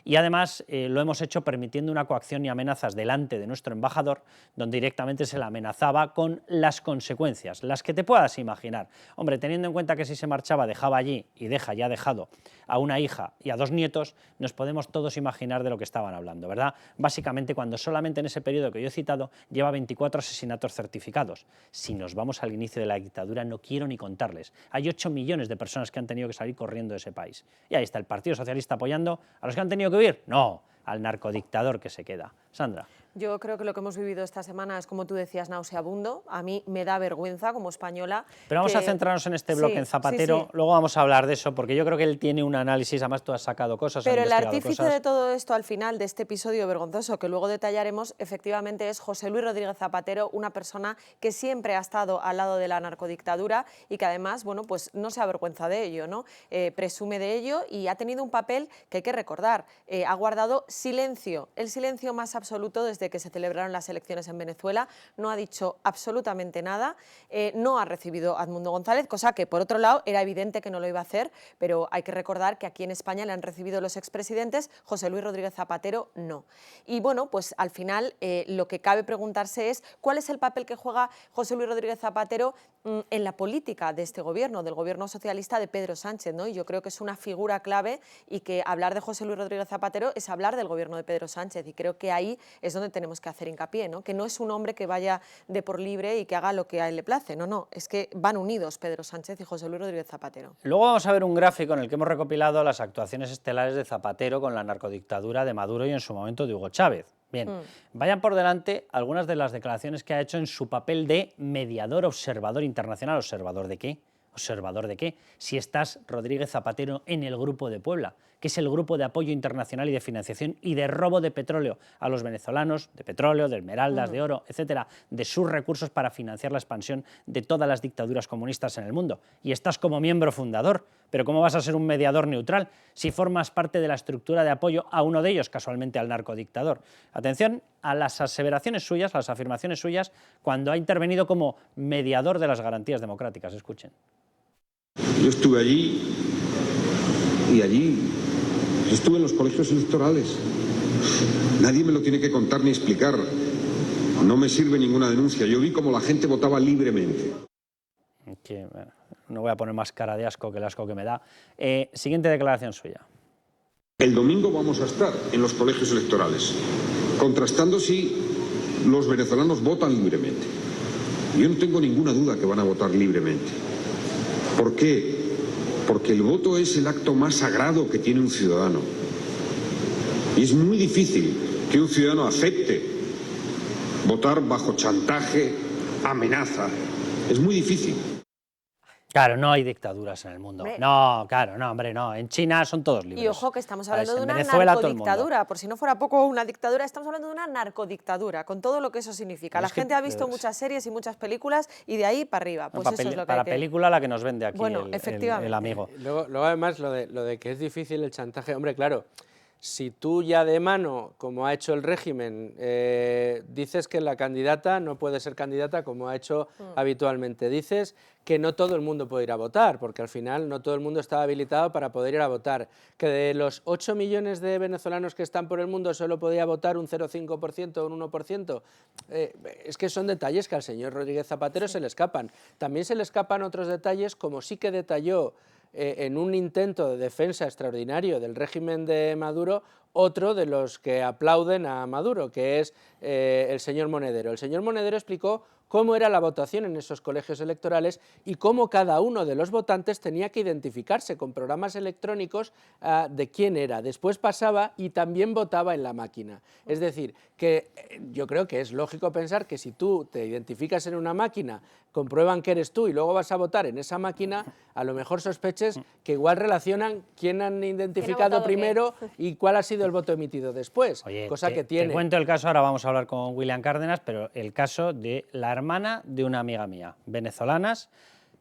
Y además lo hemos hecho permitiendo una coacción y amenazas delante de nuestro embajador, donde directamente se le amenazaba con las consecuencias, las que te puedas imaginar. Hombre, teniendo en cuenta que si se marchaba dejaba allí, y ya ha dejado, a una hija y a 2 nietos, nos podemos todos imaginar de lo que estaban hablando, ¿verdad? Básicamente, cuando solamente en ese periodo que yo he citado lleva 24 asesinatos certificados. Si nos vamos al inicio de la dictadura, no quiero ni contarles. Hay 8 millones de personas que han tenido que salir corriendo de ese país. Y ahí está el Partido Socialista apoyando a los que han tenido que huir. No, al narcodictador que se queda. Sandra. Yo creo que lo que hemos vivido esta semana es, como tú decías, nauseabundo. A mí me da vergüenza como española. Pero vamos a centrarnos en este bloque, en Zapatero. Luego vamos a hablar de eso, porque yo creo que él tiene un análisis, además tú has sacado cosas. Pero el artífice de todo esto, al final de este episodio vergonzoso, que luego detallaremos, efectivamente es José Luis Rodríguez Zapatero, una persona que siempre ha estado al lado de la narcodictadura y que además, bueno, pues no se avergüenza de ello, ¿no? Presume de ello y ha tenido un papel que hay que recordar. Ha guardado silencio, el silencio más absoluto desde que se celebraron las elecciones en Venezuela. No ha dicho absolutamente nada, no ha recibido a Edmundo González, cosa que por otro lado era evidente que no lo iba a hacer, pero hay que recordar que aquí en España le han recibido los expresidentes, José Luis Rodríguez Zapatero no. Y bueno, pues al final lo que cabe preguntarse es cuál es el papel que juega José Luis Rodríguez Zapatero en la política de este gobierno, del gobierno socialista de Pedro Sánchez, ¿no? Y yo creo que es una figura clave y que hablar de José Luis Rodríguez Zapatero es hablar del gobierno de Pedro Sánchez, y creo que ahí es donde tenemos que hacer hincapié, ¿no? Que no es un hombre que vaya de por libre y que haga lo que a él le place, no, es que van unidos Pedro Sánchez y José Luis Rodríguez Zapatero. Luego vamos a ver un gráfico en el que hemos recopilado las actuaciones estelares de Zapatero con la narcodictadura de Maduro y en su momento de Hugo Chávez. Bien, vayan por delante algunas de las declaraciones que ha hecho en su papel de mediador observador internacional. ¿Observador de qué? ¿Observador de qué? Si estás, Rodríguez Zapatero, en el Grupo de Puebla, que es el grupo de apoyo internacional y de financiación y de robo de petróleo a los venezolanos, de petróleo, de esmeraldas, de oro, etcétera, de sus recursos para financiar la expansión de todas las dictaduras comunistas en el mundo. Y estás como miembro fundador. Pero ¿cómo vas a ser un mediador neutral si formas parte de la estructura de apoyo a uno de ellos, casualmente al narcodictador? Atención a las aseveraciones suyas, a las afirmaciones suyas, cuando ha intervenido como mediador de las garantías democráticas. Escuchen. Yo estuve allí y allí estuve en los colegios electorales. Nadie me lo tiene que contar ni explicar. No me sirve ninguna denuncia. Yo vi cómo la gente votaba libremente. Que, bueno, no voy a poner más cara de asco que el asco que me da. Siguiente declaración suya. El domingo vamos a estar en los colegios electorales, contrastando si los venezolanos votan libremente. Yo no tengo ninguna duda que van a votar libremente. ¿Por qué? Porque el voto es el acto más sagrado que tiene un ciudadano. Y es muy difícil que un ciudadano acepte votar bajo chantaje, amenaza. Es muy difícil. Claro, no hay dictaduras en el mundo. Hombre. No, claro, no, hombre, no. En China son todos libres. Y ojo que estamos hablando de una Venezuela, todo el mundo. narcodictadura, por si no fuera poco una dictadura, estamos hablando de una narcodictadura, con todo lo que eso significa. Pero La es que, gente ha visto muchas series y muchas películas y de ahí para arriba. Pues eso es lo que para hay que... película la que nos vende aquí Bueno, el efectivamente. amigo. Luego además lo de que es difícil el chantaje, hombre, claro, si tú ya de mano, como ha hecho el régimen, dices que la candidata no puede ser candidata como ha hecho habitualmente, dices que no todo el mundo puede ir a votar, porque al final no todo el mundo está habilitado para poder ir a votar, que de los 8 millones de venezolanos que están por el mundo solo podía votar un 0,5% o un 1%, es que son detalles que al señor Rodríguez Zapatero se le escapan. También se le escapan otros detalles, como sí que detalló en un intento de defensa extraordinario del régimen de Maduro, otro de los que aplauden a Maduro, que es el señor Monedero. El señor Monedero explicó cómo era la votación en esos colegios electorales y cómo cada uno de los votantes tenía que identificarse con programas electrónicos de quién era. Después pasaba y también votaba en la máquina. Es decir, que yo creo que es lógico pensar que si tú te identificas en una máquina, comprueban que eres tú y luego vas a votar en esa máquina, a lo mejor sospeches que igual relacionan quién han identificado primero y cuál ha sido el voto emitido después. Oye, cosa que tiene. Te cuento el caso, ahora vamos a hablar con William Cárdenas, pero el caso de la hermana de una amiga mía, venezolanas,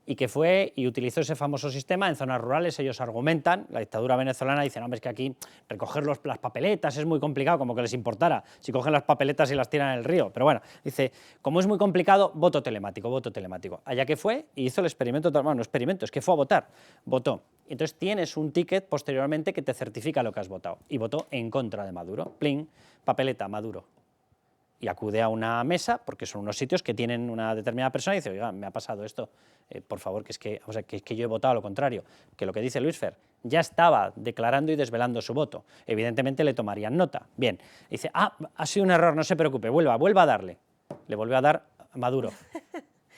y que fue y utilizó ese famoso sistema en zonas rurales. Ellos argumentan, la dictadura venezolana, dicen, hombre, es que aquí recoger las papeletas es muy complicado, como que les importara si cogen las papeletas y las tiran en el río. Pero bueno, dice, como es muy complicado, voto telemático, voto telemático. Allá que fue y hizo el experimento, bueno, no experimento, es que fue a votar, votó. Entonces tienes un ticket posteriormente que te certifica lo que has votado. Y votó en contra de Maduro. Pling, papeleta, Maduro. Y acude a una mesa, porque son unos sitios que tienen una determinada persona, y dice, oiga, me ha pasado esto, por favor, que es que yo he votado lo contrario, que lo que dice Luis Fer, ya estaba declarando y desvelando su voto, evidentemente le tomarían nota. Bien, dice, ha sido un error, no se preocupe, vuelva a darle. Le volvió a dar a Maduro.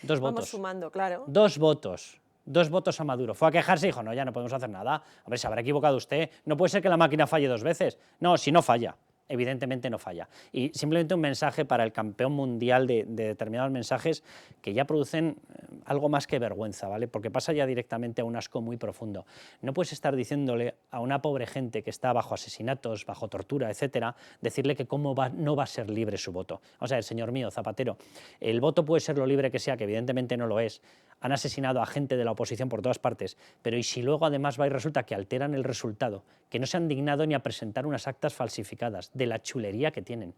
2 votos. Vamos sumando, claro. 2 votos. 2 votos a Maduro. Fue a quejarse y dijo, no, ya no podemos hacer nada. A ver, se habrá equivocado usted. No puede ser que la máquina falle 2 veces. No, si no falla. Evidentemente no falla. Y simplemente un mensaje para el campeón mundial de determinados mensajes que ya producen algo más que vergüenza, ¿vale? Porque pasa ya directamente a un asco muy profundo. No puedes estar diciéndole a una pobre gente que está bajo asesinatos, bajo tortura, etcétera, decirle que no va a ser libre su voto. O sea, señor mío, Zapatero, el voto puede ser lo libre que sea, que evidentemente no lo es. Han asesinado a gente de la oposición por todas partes, pero ¿y si luego además va y resulta que alteran el resultado? Que no se han dignado ni a presentar unas actas falsificadas, de la chulería que tienen.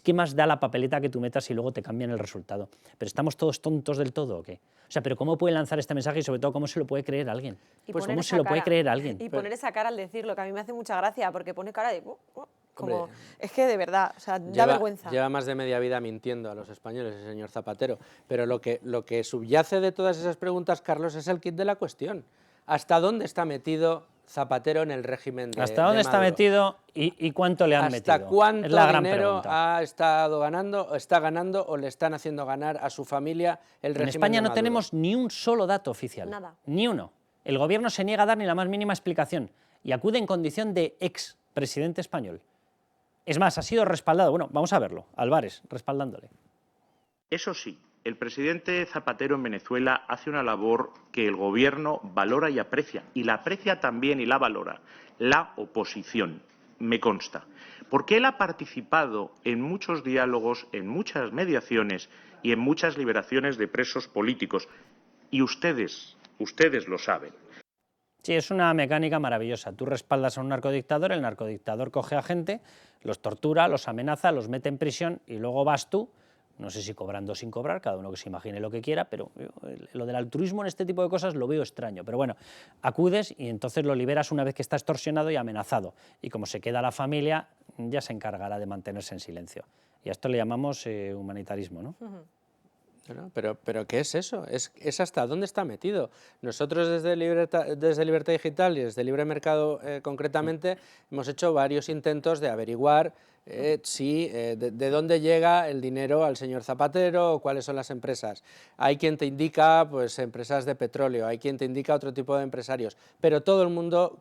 ¿Qué más da la papeleta que tú metas y luego te cambian el resultado? ¿Pero estamos todos tontos del todo o qué? O sea, ¿pero cómo puede lanzar este mensaje y sobre todo cómo se lo puede creer alguien? Pues ¿cómo se lo puede creer alguien? Y poner esa cara al decirlo, que a mí me hace mucha gracia, porque pone cara de... Como, es que de verdad, o sea, da vergüenza. Lleva más de media vida mintiendo a los españoles, el señor Zapatero. Pero lo que subyace de todas esas preguntas, Carlos, es el kit de la cuestión. ¿Hasta dónde está metido Zapatero en el régimen de ¿Hasta dónde está metido y cuánto le han metido? ¿Hasta cuánto dinero ha estado ganando, o está ganando, o le están haciendo ganar a su familia el régimen de Maduro? En España no tenemos ni un solo dato oficial. Nada. Ni uno. El gobierno se niega a dar ni la más mínima explicación y acude en condición de expresidente español. Es más, ha sido respaldado. Bueno, vamos a verlo. Álvarez, respaldándole. Eso sí, el presidente Zapatero en Venezuela hace una labor que el gobierno valora y aprecia. Y la aprecia también y la valora la oposición, me consta. Porque él ha participado en muchos diálogos, en muchas mediaciones y en muchas liberaciones de presos políticos. Y ustedes lo saben. Sí, es una mecánica maravillosa. Tú respaldas a un narcodictador, el narcodictador coge a gente, los tortura, los amenaza, los mete en prisión y luego vas tú, no sé si cobrando o sin cobrar, cada uno que se imagine lo que quiera, pero lo del altruismo en este tipo de cosas lo veo extraño. Pero bueno, acudes y entonces lo liberas una vez que está extorsionado y amenazado. Y como se queda la familia, ya se encargará de mantenerse en silencio. Y a esto le llamamos humanitarismo, ¿no? Bueno, pero ¿qué es eso? Es hasta dónde está metido. Nosotros desde Libertad Digital y desde Libre Mercado concretamente hemos hecho varios intentos de averiguar de dónde llega el dinero al señor Zapatero o cuáles son las empresas. Hay quien te indica pues empresas de petróleo, hay quien te indica otro tipo de empresarios, pero todo el mundo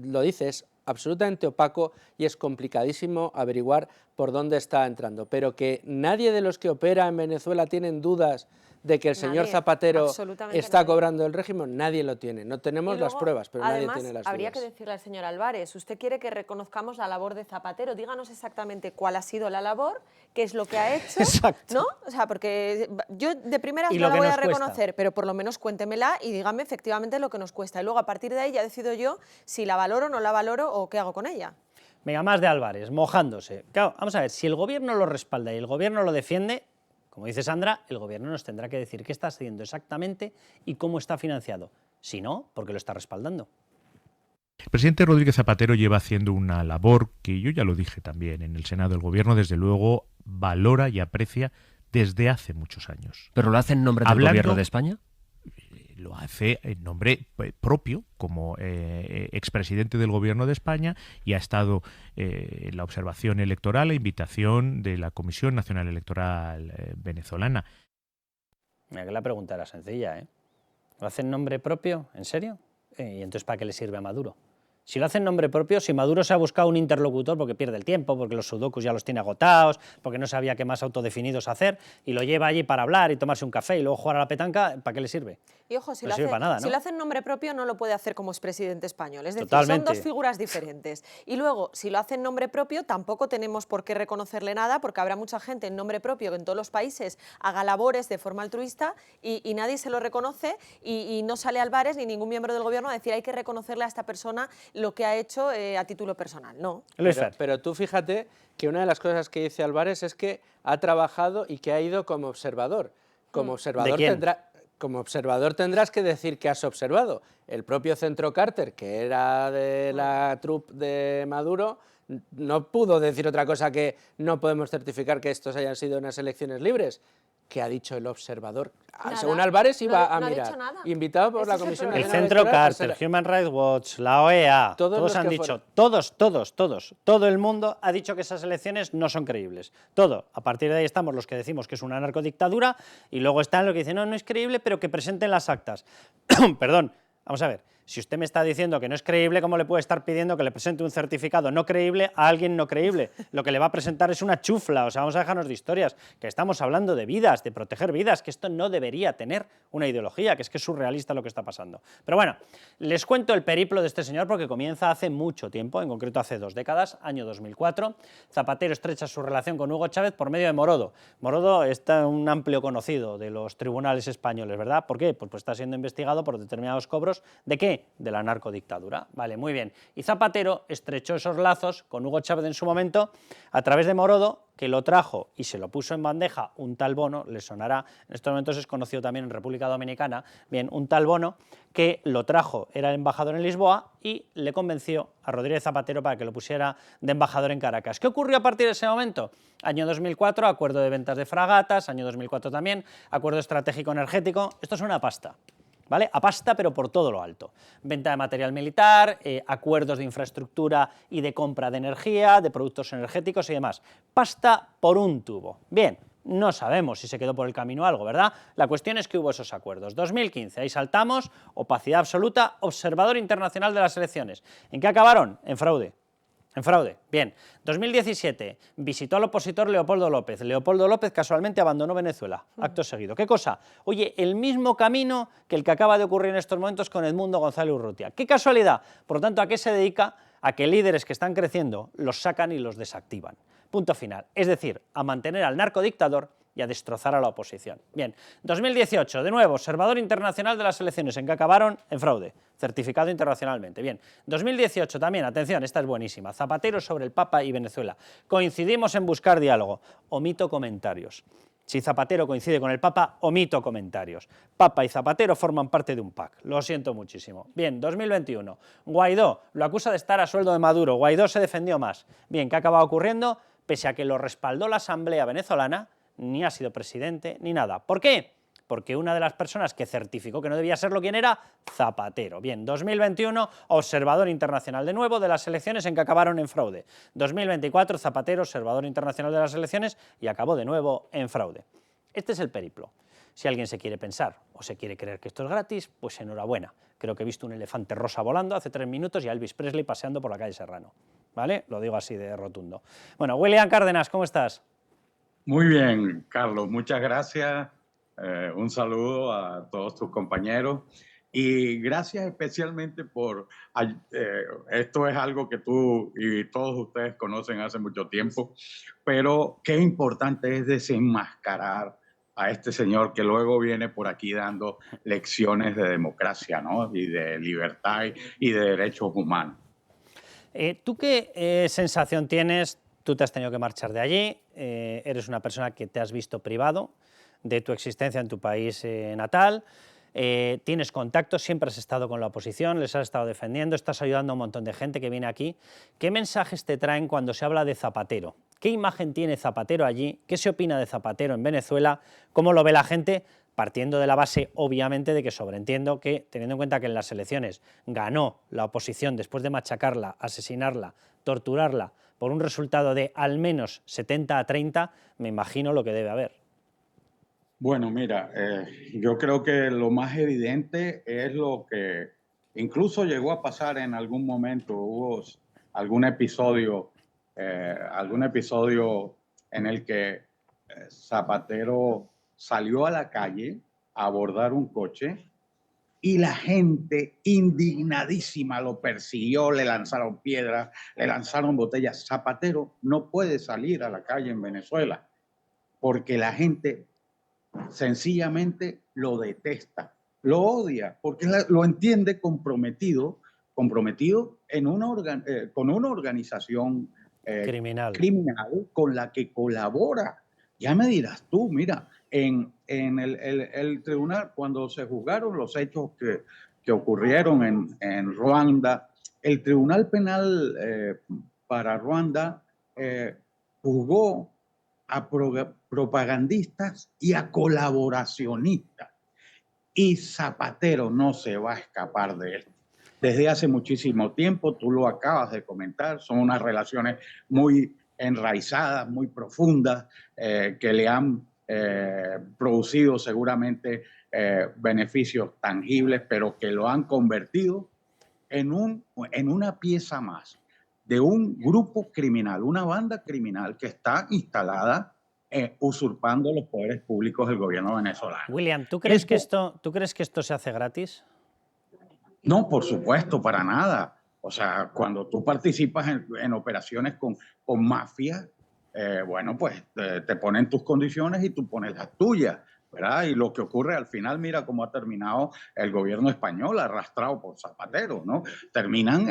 lo dice, es absolutamente opaco y es complicadísimo averiguar por dónde está entrando, pero que nadie de los que opera en Venezuela tienen dudas de que el señor Zapatero está cobrando el régimen, nadie lo tiene. No tenemos las pruebas, pero nadie tiene las dudas. Habría que decirle al señor Álvarez, usted quiere que reconozcamos la labor de Zapatero, díganos exactamente cuál ha sido la labor, qué es lo que ha hecho, exacto, ¿no? O sea, porque yo de primeras no la voy a reconocer, pero por lo menos cuéntemela y dígame efectivamente lo que nos cuesta. Y luego a partir de ahí ya decido yo si la valoro, no la valoro o qué hago con ella. Venga, más de Álvarez, mojándose. Claro, vamos a ver, si el gobierno lo respalda y el gobierno lo defiende, como dice Sandra, el gobierno nos tendrá que decir qué está haciendo exactamente y cómo está financiado. Si no, ¿por qué lo está respaldando? El presidente Rodríguez Zapatero lleva haciendo una labor que yo ya lo dije también en el Senado. El gobierno, desde luego, valora y aprecia desde hace muchos años. ¿Pero lo hace en nombre del gobierno de España? lo hace en nombre propio como expresidente del Gobierno de España y ha estado en la observación electoral a invitación de la Comisión Nacional Electoral venezolana. Mira que la pregunta era sencilla, ¿eh? ¿Lo hace en nombre propio? ¿En serio? ¿Y entonces para qué le sirve a Maduro? Si lo hace en nombre propio, si Maduro se ha buscado un interlocutor porque pierde el tiempo, porque los sudokus ya los tiene agotados, porque no sabía qué más autodefinidos hacer, y lo lleva allí para hablar y tomarse un café y luego jugar a la petanca, ¿para qué le sirve? Y ojo, si, No sirve para nada, ¿no? si lo hace en nombre propio no lo puede hacer como expresidente español. Es decir, Totalmente. son dos figuras diferentes. Y luego, si lo hace en nombre propio, tampoco tenemos por qué reconocerle nada, porque habrá mucha gente en nombre propio que en todos los países haga labores de forma altruista y nadie se lo reconoce y no sale Álvarez ni ningún miembro del gobierno a decir hay que reconocerle a esta persona lo que ha hecho a título personal. No. Pero tú fíjate que una de las cosas que dice Álvarez es que ha trabajado y que ha ido como observador. Como observador ¿De quién? Como observador tendrás que decir que has observado. El propio Centro Carter, que era de la troupe de Maduro, no pudo decir otra cosa que no podemos certificar que estos hayan sido unas elecciones libres. ¿Qué ha dicho el observador? Nada. Según Álvarez iba No a ha mirar. dicho nada. Invitado por Ese la es el Comisión problema. El Nacional Centro Electoral, Carter, Human Rights Watch, la OEA, Todos han que dicho, fueron. todo el mundo ha dicho que esas elecciones no son creíbles. Todo. A partir de ahí estamos los que decimos que es una narcodictadura y luego están los que dicen, no, no es creíble, pero que presenten las actas. Perdón, vamos a ver. Si usted me está diciendo que no es creíble, ¿cómo le puede estar pidiendo que le presente un certificado no creíble a alguien no creíble? Lo que le va a presentar es una chufla, o sea, vamos a dejarnos de historias, que estamos hablando de vidas, de proteger vidas, que esto no debería tener una ideología, que es surrealista lo que está pasando. Pero bueno, les cuento el periplo de este señor porque comienza hace mucho tiempo, en concreto hace 2 décadas, año 2004. Zapatero estrecha su relación con Hugo Chávez por medio de Morodo. Morodo está un amplio conocido de los tribunales españoles, ¿verdad? ¿Por qué? Pues está siendo investigado por determinados cobros. ¿De qué? De la narcodictadura. Vale, muy bien. Y Zapatero estrechó esos lazos con Hugo Chávez en su momento a través de Morodo, que lo trajo y se lo puso en bandeja un tal Bono, le sonará, en estos momentos es conocido también en República Dominicana, bien, un tal Bono, que lo trajo, era el embajador en Lisboa y le convenció a Rodríguez Zapatero para que lo pusiera de embajador en Caracas. ¿Qué ocurrió a partir de ese momento? Año 2004, acuerdo de ventas de fragatas, año 2004 también, acuerdo estratégico energético, esto es una pasta. ¿Vale? A pasta, pero por todo lo alto. Venta de material militar, acuerdos de infraestructura y de compra de energía, de productos energéticos y demás. Pasta por un tubo. Bien, no sabemos si se quedó por el camino algo, ¿verdad? La cuestión es que hubo esos acuerdos. 2015, ahí saltamos, opacidad absoluta, observador internacional de las elecciones. ¿En qué acabaron? En fraude. En fraude. Bien. 2017, visitó al opositor Leopoldo López. Leopoldo López casualmente abandonó Venezuela, acto seguido. ¿Qué cosa? Oye, el mismo camino que el que acaba de ocurrir en estos momentos con Edmundo González Urrutia. ¡Qué casualidad! Por lo tanto, ¿a qué se dedica? A que líderes que están creciendo los sacan y los desactivan. Punto final. Es decir, a mantener al narcodictador y a destrozar a la oposición. Bien, 2018, de nuevo, observador internacional de las elecciones, ¿en qué acabaron? En fraude, certificado internacionalmente. Bien, 2018 también, atención, esta es buenísima, Zapatero sobre el Papa y Venezuela. Coincidimos en buscar diálogo, omito comentarios. Si Zapatero coincide con el Papa, omito comentarios. Papa y Zapatero forman parte de un pack. Lo siento muchísimo. Bien, 2021. Guaidó lo acusa de estar a sueldo de Maduro. Guaidó se defendió más. Bien, ¿qué acaba ocurriendo? Pese a que lo respaldó la Asamblea venezolana, ni ha sido presidente, ni nada. ¿Por qué? Porque una de las personas que certificó que no debía serlo, ¿quién era? Zapatero. Bien, 2021, observador internacional de nuevo de las elecciones en que acabaron en fraude. 2024, Zapatero, observador internacional de las elecciones y acabó de nuevo en fraude. Este es el periplo. Si alguien se quiere pensar o se quiere creer que esto es gratis, pues enhorabuena. Creo que he visto un elefante rosa volando hace 3 minutos y a Elvis Presley paseando por la calle Serrano. ¿Vale? Lo digo así de rotundo. Bueno, William Cárdenas, ¿cómo estás? Muy bien, Carlos, muchas gracias. Un saludo a todos tus compañeros y gracias especialmente por... esto es algo que tú y todos ustedes conocen hace mucho tiempo, pero qué importante es desenmascarar a este señor que luego viene por aquí dando lecciones de democracia, ¿no? Y de libertad y de derechos humanos. ¿Tú qué sensación tienes? Tú te has tenido que marchar de allí, eres una persona que te has visto privado de tu existencia en tu país natal, tienes contactos, siempre has estado con la oposición, les has estado defendiendo, estás ayudando a un montón de gente que viene aquí. ¿Qué mensajes te traen cuando se habla de Zapatero? ¿Qué imagen tiene Zapatero allí? ¿Qué se opina de Zapatero en Venezuela? ¿Cómo lo ve la gente? partiendo de la base, obviamente, de que sobreentiendo que, teniendo en cuenta que en las elecciones ganó la oposición después de machacarla, asesinarla, torturarla, por un resultado de al menos 70-30, me imagino lo que debe haber. Bueno, mira, yo creo que lo más evidente es lo que incluso llegó a pasar en algún momento. Hubo algún episodio en el que Zapatero salió a la calle a abordar un coche y la gente indignadísima lo persiguió, le lanzaron piedras, le lanzaron botellas. Zapatero no puede salir a la calle en Venezuela porque la gente sencillamente lo detesta, lo odia, porque lo entiende comprometido en con una organización criminal con la que colabora. Ya me dirás tú, mira, en el tribunal, cuando se juzgaron los hechos que ocurrieron en Ruanda, el Tribunal Penal para Ruanda juzgó a propagandistas y a colaboracionistas. Y Zapatero no se va a escapar de esto. Desde hace muchísimo tiempo, tú lo acabas de comentar, son unas relaciones muy enraizadas, muy profundas, que le han producido seguramente beneficios tangibles, pero que lo han convertido en una pieza más de un grupo criminal, una banda criminal que está instalada usurpando los poderes públicos del gobierno venezolano. William, ¿tú crees que esto se hace gratis? No, por supuesto, para nada. O sea, cuando tú participas en operaciones con mafias, bueno, pues te ponen tus condiciones y tú pones las tuyas, ¿verdad? Y lo que ocurre al final, mira cómo ha terminado el gobierno español arrastrado por Zapatero, ¿no? Terminan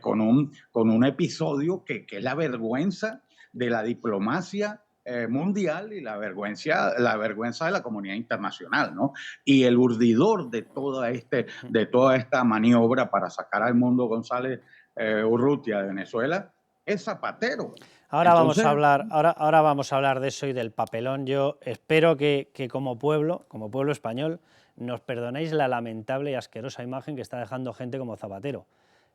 con un episodio que es la vergüenza de la diplomacia mundial y la vergüenza de la comunidad internacional, ¿no? Y el urdidor de toda esta maniobra para sacar al Mundo González Urrutia de Venezuela es Zapatero. Ahora vamos a hablar de eso y del papelón. Yo espero que como pueblo español nos perdonéis la lamentable y asquerosa imagen que está dejando gente como Zapatero.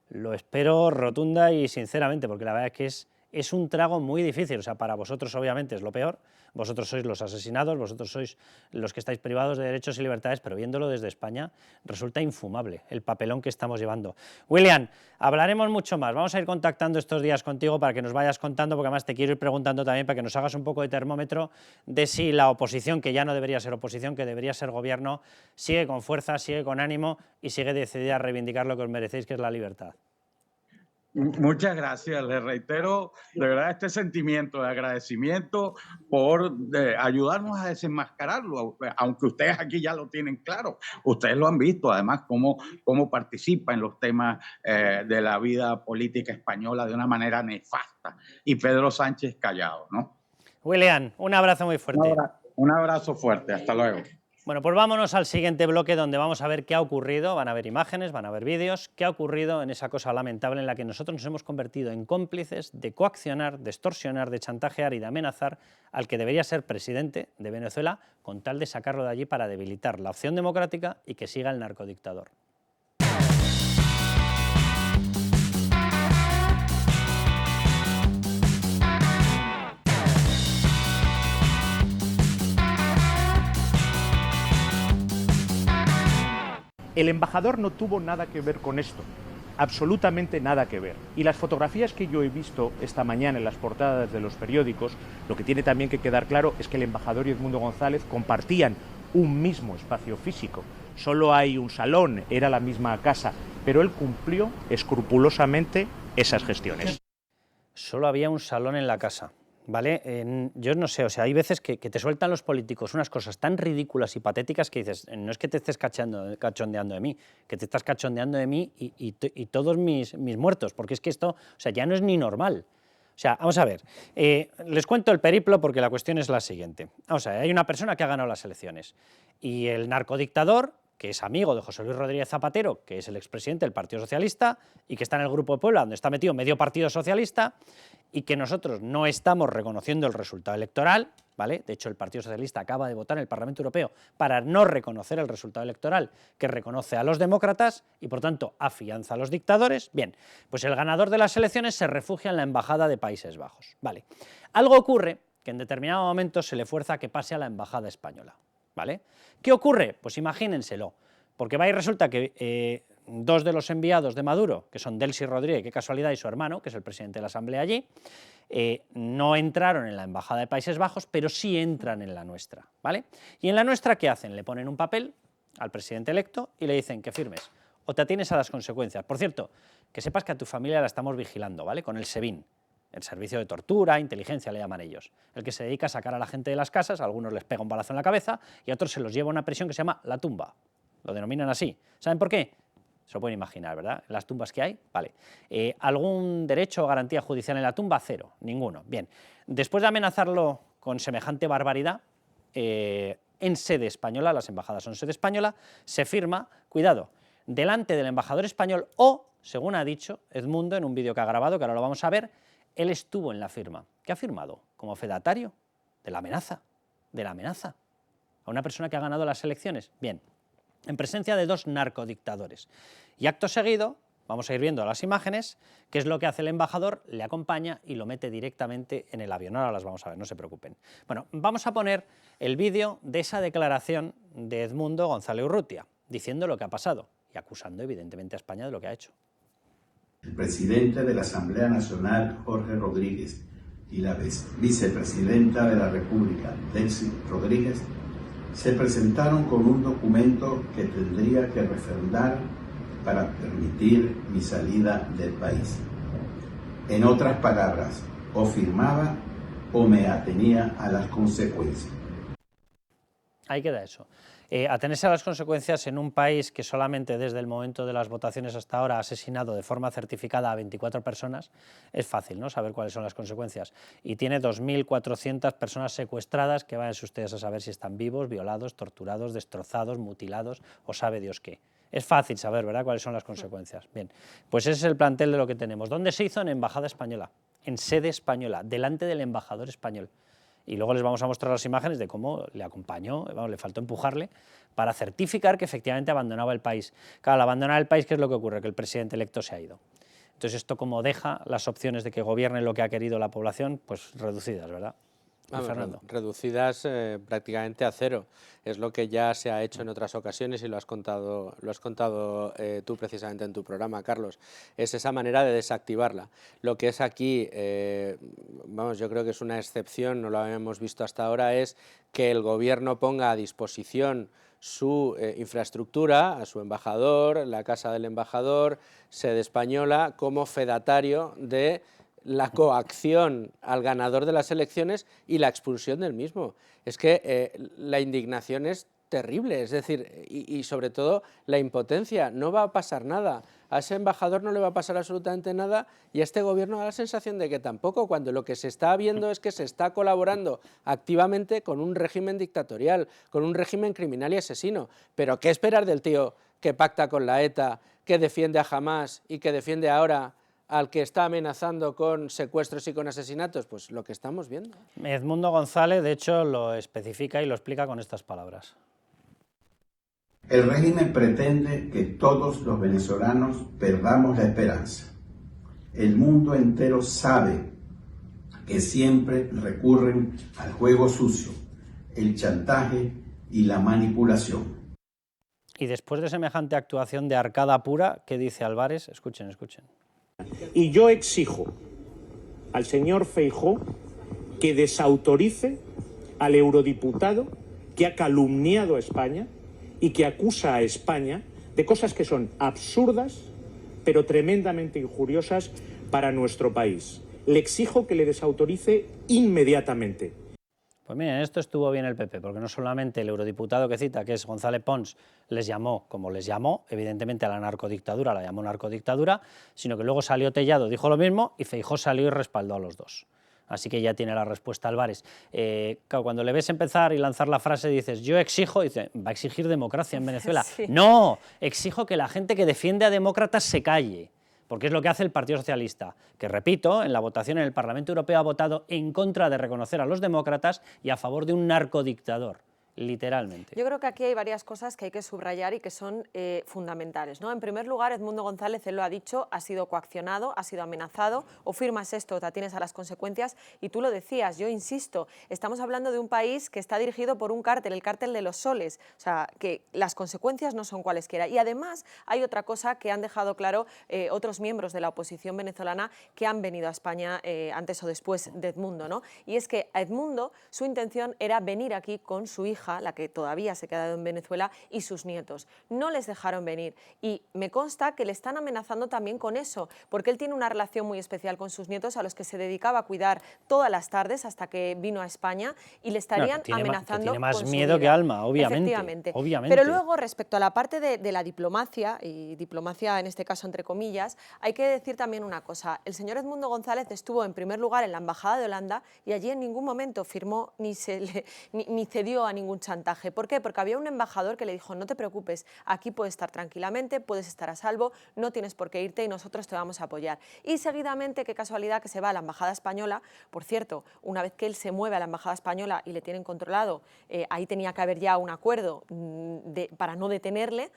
Lo espero rotunda y sinceramente, porque la verdad es que es un trago muy difícil. O sea, para vosotros obviamente es lo peor, vosotros sois los asesinados, vosotros sois los que estáis privados de derechos y libertades, pero viéndolo desde España resulta infumable el papelón que estamos llevando. William, hablaremos mucho más, vamos a ir contactando estos días contigo para que nos vayas contando, porque además te quiero ir preguntando también para que nos hagas un poco de termómetro de si la oposición, que ya no debería ser oposición, que debería ser gobierno, sigue con fuerza, sigue con ánimo y sigue decidida a reivindicar lo que os merecéis, que es la libertad. Muchas gracias, les reitero de verdad este sentimiento de agradecimiento por ayudarnos a desenmascararlo, aunque ustedes aquí ya lo tienen claro, ustedes lo han visto además cómo participa en los temas de la vida política española de una manera nefasta y Pedro Sánchez callado, ¿no? William, un abrazo muy fuerte. Un abrazo fuerte, hasta luego. Bueno, pues vámonos al siguiente bloque donde vamos a ver qué ha ocurrido, van a ver imágenes, van a ver vídeos, qué ha ocurrido en esa cosa lamentable en la que nosotros nos hemos convertido en cómplices de coaccionar, de extorsionar, de chantajear y de amenazar al que debería ser presidente de Venezuela con tal de sacarlo de allí para debilitar la opción democrática y que siga el narcodictador. El embajador no tuvo nada que ver con esto, absolutamente nada que ver. Y las fotografías que yo he visto esta mañana en las portadas de los periódicos, lo que tiene también que quedar claro es que el embajador y Edmundo González compartían un mismo espacio físico. Solo hay un salón, era la misma casa, pero él cumplió escrupulosamente esas gestiones. Solo había un salón en la casa. ¿Vale? Yo no sé, o sea, hay veces que te sueltan los políticos unas cosas tan ridículas y patéticas que dices, no es que te estés cachondeando de mí, que te estás cachondeando de mí y todos mis muertos, porque es que esto, o sea, ya no es ni normal. O sea, vamos a ver, les cuento el periplo porque la cuestión es la siguiente. Vamos a ver, hay una persona que ha ganado las elecciones y el narcodictador que es amigo de José Luis Rodríguez Zapatero, que es el expresidente del Partido Socialista y que está en el Grupo de Puebla, donde está metido medio Partido Socialista, y que nosotros no estamos reconociendo el resultado electoral, ¿vale? De hecho, el Partido Socialista acaba de votar en el Parlamento Europeo para no reconocer el resultado electoral que reconoce a los demócratas y, por tanto, afianza a los dictadores. Bien, pues el ganador de las elecciones se refugia en la Embajada de Países Bajos, ¿vale? Algo ocurre que en determinado momento se le fuerza a que pase a la Embajada española, ¿vale? ¿Qué ocurre? Pues imagínenselo, porque va y resulta que dos de los enviados de Maduro, que son Delcy Rodríguez, qué casualidad, y su hermano, que es el presidente de la Asamblea allí, no entraron en la Embajada de Países Bajos, pero sí entran en la nuestra, ¿vale? Y en la nuestra, ¿qué hacen? Le ponen un papel al presidente electo y le dicen que firmes o te atienes a las consecuencias. Por cierto, que sepas que a tu familia la estamos vigilando, ¿vale? Con el SEBIN, el servicio de tortura, inteligencia le llaman ellos, el que se dedica a sacar a la gente de las casas, a algunos les pega un balazo en la cabeza y a otros se los lleva a una prisión que se llama la tumba, lo denominan así. ¿Saben por qué? Se lo pueden imaginar, ¿verdad? Las tumbas que hay, vale. ¿Algún derecho o garantía judicial en la tumba? Cero, ninguno. Bien, después de amenazarlo con semejante barbaridad, en sede española, las embajadas son sede española, se firma, cuidado, delante del embajador español o, según ha dicho Edmundo en un vídeo que ha grabado, que ahora lo vamos a ver, él estuvo en la firma. ¿Qué ha firmado? Como fedatario de la amenaza, a una persona que ha ganado las elecciones. Bien, en presencia de dos narcodictadores. Y acto seguido, vamos a ir viendo las imágenes, qué es lo que hace el embajador, le acompaña y lo mete directamente en el avión. Ahora las vamos a ver, no se preocupen. Bueno, vamos a poner el vídeo de esa declaración de Edmundo González Urrutia, diciendo lo que ha pasado y acusando evidentemente a España de lo que ha hecho. El presidente de la Asamblea Nacional, Jorge Rodríguez, y la vicepresidenta de la República, Delcy Rodríguez, se presentaron con un documento que tendría que refrendar para permitir mi salida del país. En otras palabras, o firmaba o me atenía a las consecuencias. Ahí queda eso. Atenerse a las consecuencias en un país que solamente desde el momento de las votaciones hasta ahora ha asesinado de forma certificada a 24 personas, es fácil, ¿no?, saber cuáles son las consecuencias. Y tiene 2.400 personas secuestradas que vayan ustedes a saber si están vivos, violados, torturados, destrozados, mutilados o sabe Dios qué. Es fácil saber, ¿verdad?, cuáles son las consecuencias. Bien, pues ese es el plantel de lo que tenemos. ¿Dónde se hizo? En Embajada Española, en sede española, delante del embajador español. Y luego les vamos a mostrar las imágenes de cómo le acompañó, le faltó empujarle para certificar que efectivamente abandonaba el país. Claro, al abandonar el país, ¿qué es lo que ocurre? Que el presidente electo se ha ido. Entonces esto como deja las opciones de que gobierne lo que ha querido la población, pues reducidas, ¿verdad? Fernando. Reducidas prácticamente a cero. Es lo que ya se ha hecho en otras ocasiones y lo has contado tú precisamente en tu programa, Carlos. Es esa manera de desactivarla. Lo que es aquí, vamos, yo creo que es una excepción, no lo habíamos visto hasta ahora, es que el gobierno ponga a disposición su infraestructura, a su embajador, la casa del embajador, sede española, como fedatario de la coacción al ganador de las elecciones y la expulsión del mismo. Es que la indignación es terrible, es decir, y sobre todo la impotencia. No va a pasar nada, a ese embajador no le va a pasar absolutamente nada y a este gobierno da la sensación de que tampoco, cuando lo que se está viendo es que se está colaborando activamente con un régimen dictatorial, con un régimen criminal y asesino. Pero ¿qué esperar del tío que pacta con la ETA, que defiende a Hamás y que defiende ahora al que está amenazando con secuestros y con asesinatos? Pues lo que estamos viendo. Edmundo González, de hecho, lo especifica y lo explica con estas palabras. El régimen pretende que todos los venezolanos perdamos la esperanza. El mundo entero sabe que siempre recurren al juego sucio, el chantaje y la manipulación. Y después de semejante actuación de arcada pura, ¿qué dice Álvarez? Escuchen, escuchen. Y yo exijo al señor Feijóo que desautorice al eurodiputado que ha calumniado a España y que acusa a España de cosas que son absurdas, pero tremendamente injuriosas para nuestro país. Le exijo que le desautorice inmediatamente. Pues miren, esto estuvo bien el PP, porque no solamente el eurodiputado que cita, que es González Pons, les llamó como les llamó, evidentemente a la narcodictadura la llamó narcodictadura, sino que luego salió Tellado, dijo lo mismo, y Feijóo salió y respaldó a los dos. Así que ya tiene la respuesta Álvarez. Claro, cuando le ves empezar y lanzar la frase, dices, yo exijo, y dice, va a exigir democracia en Venezuela. Sí. No, exijo que la gente que defiende a demócratas se calle, porque es lo que hace el Partido Socialista, que, repito, en la votación en el Parlamento Europeo ha votado en contra de reconocer a los demócratas y a favor de un narcodictador. Literalmente. Yo creo que aquí hay varias cosas que hay que subrayar y que son fundamentales, ¿no? En primer lugar, Edmundo González, él lo ha dicho, ha sido coaccionado, ha sido amenazado, o firmas esto o te atienes a las consecuencias, y tú lo decías, yo insisto, estamos hablando de un país que está dirigido por un cártel, el cártel de los soles, o sea, que las consecuencias no son cualesquiera. Y además hay otra cosa que han dejado claro otros miembros de la oposición venezolana que han venido a España antes o después de Edmundo, ¿no? Y es que a Edmundo su intención era venir aquí con su hija, la que todavía se ha quedado en Venezuela, y sus nietos. No les dejaron venir y me consta que le están amenazando también con eso, porque él tiene una relación muy especial con sus nietos a los que se dedicaba a cuidar todas las tardes hasta que vino a España, y le estarían amenazando. Tiene más con miedo su vida. que alma, obviamente. Efectivamente. Obviamente. Pero luego, respecto a la parte de la diplomacia, y diplomacia en este caso entre comillas, hay que decir también una cosa. El señor Edmundo González estuvo en primer lugar en la Embajada de Holanda y allí en ningún momento firmó ni cedió a ningún chantaje. ¿Por qué? Porque había un embajador que le dijo, no te preocupes, aquí puedes estar tranquilamente, puedes estar a salvo, no tienes por qué irte y nosotros te vamos a apoyar. Y seguidamente, qué casualidad que se va a la Embajada Española. Por cierto, una vez que él se mueve a la Embajada Española y le tienen controlado, ahí tenía que haber ya un acuerdo para no detenerle.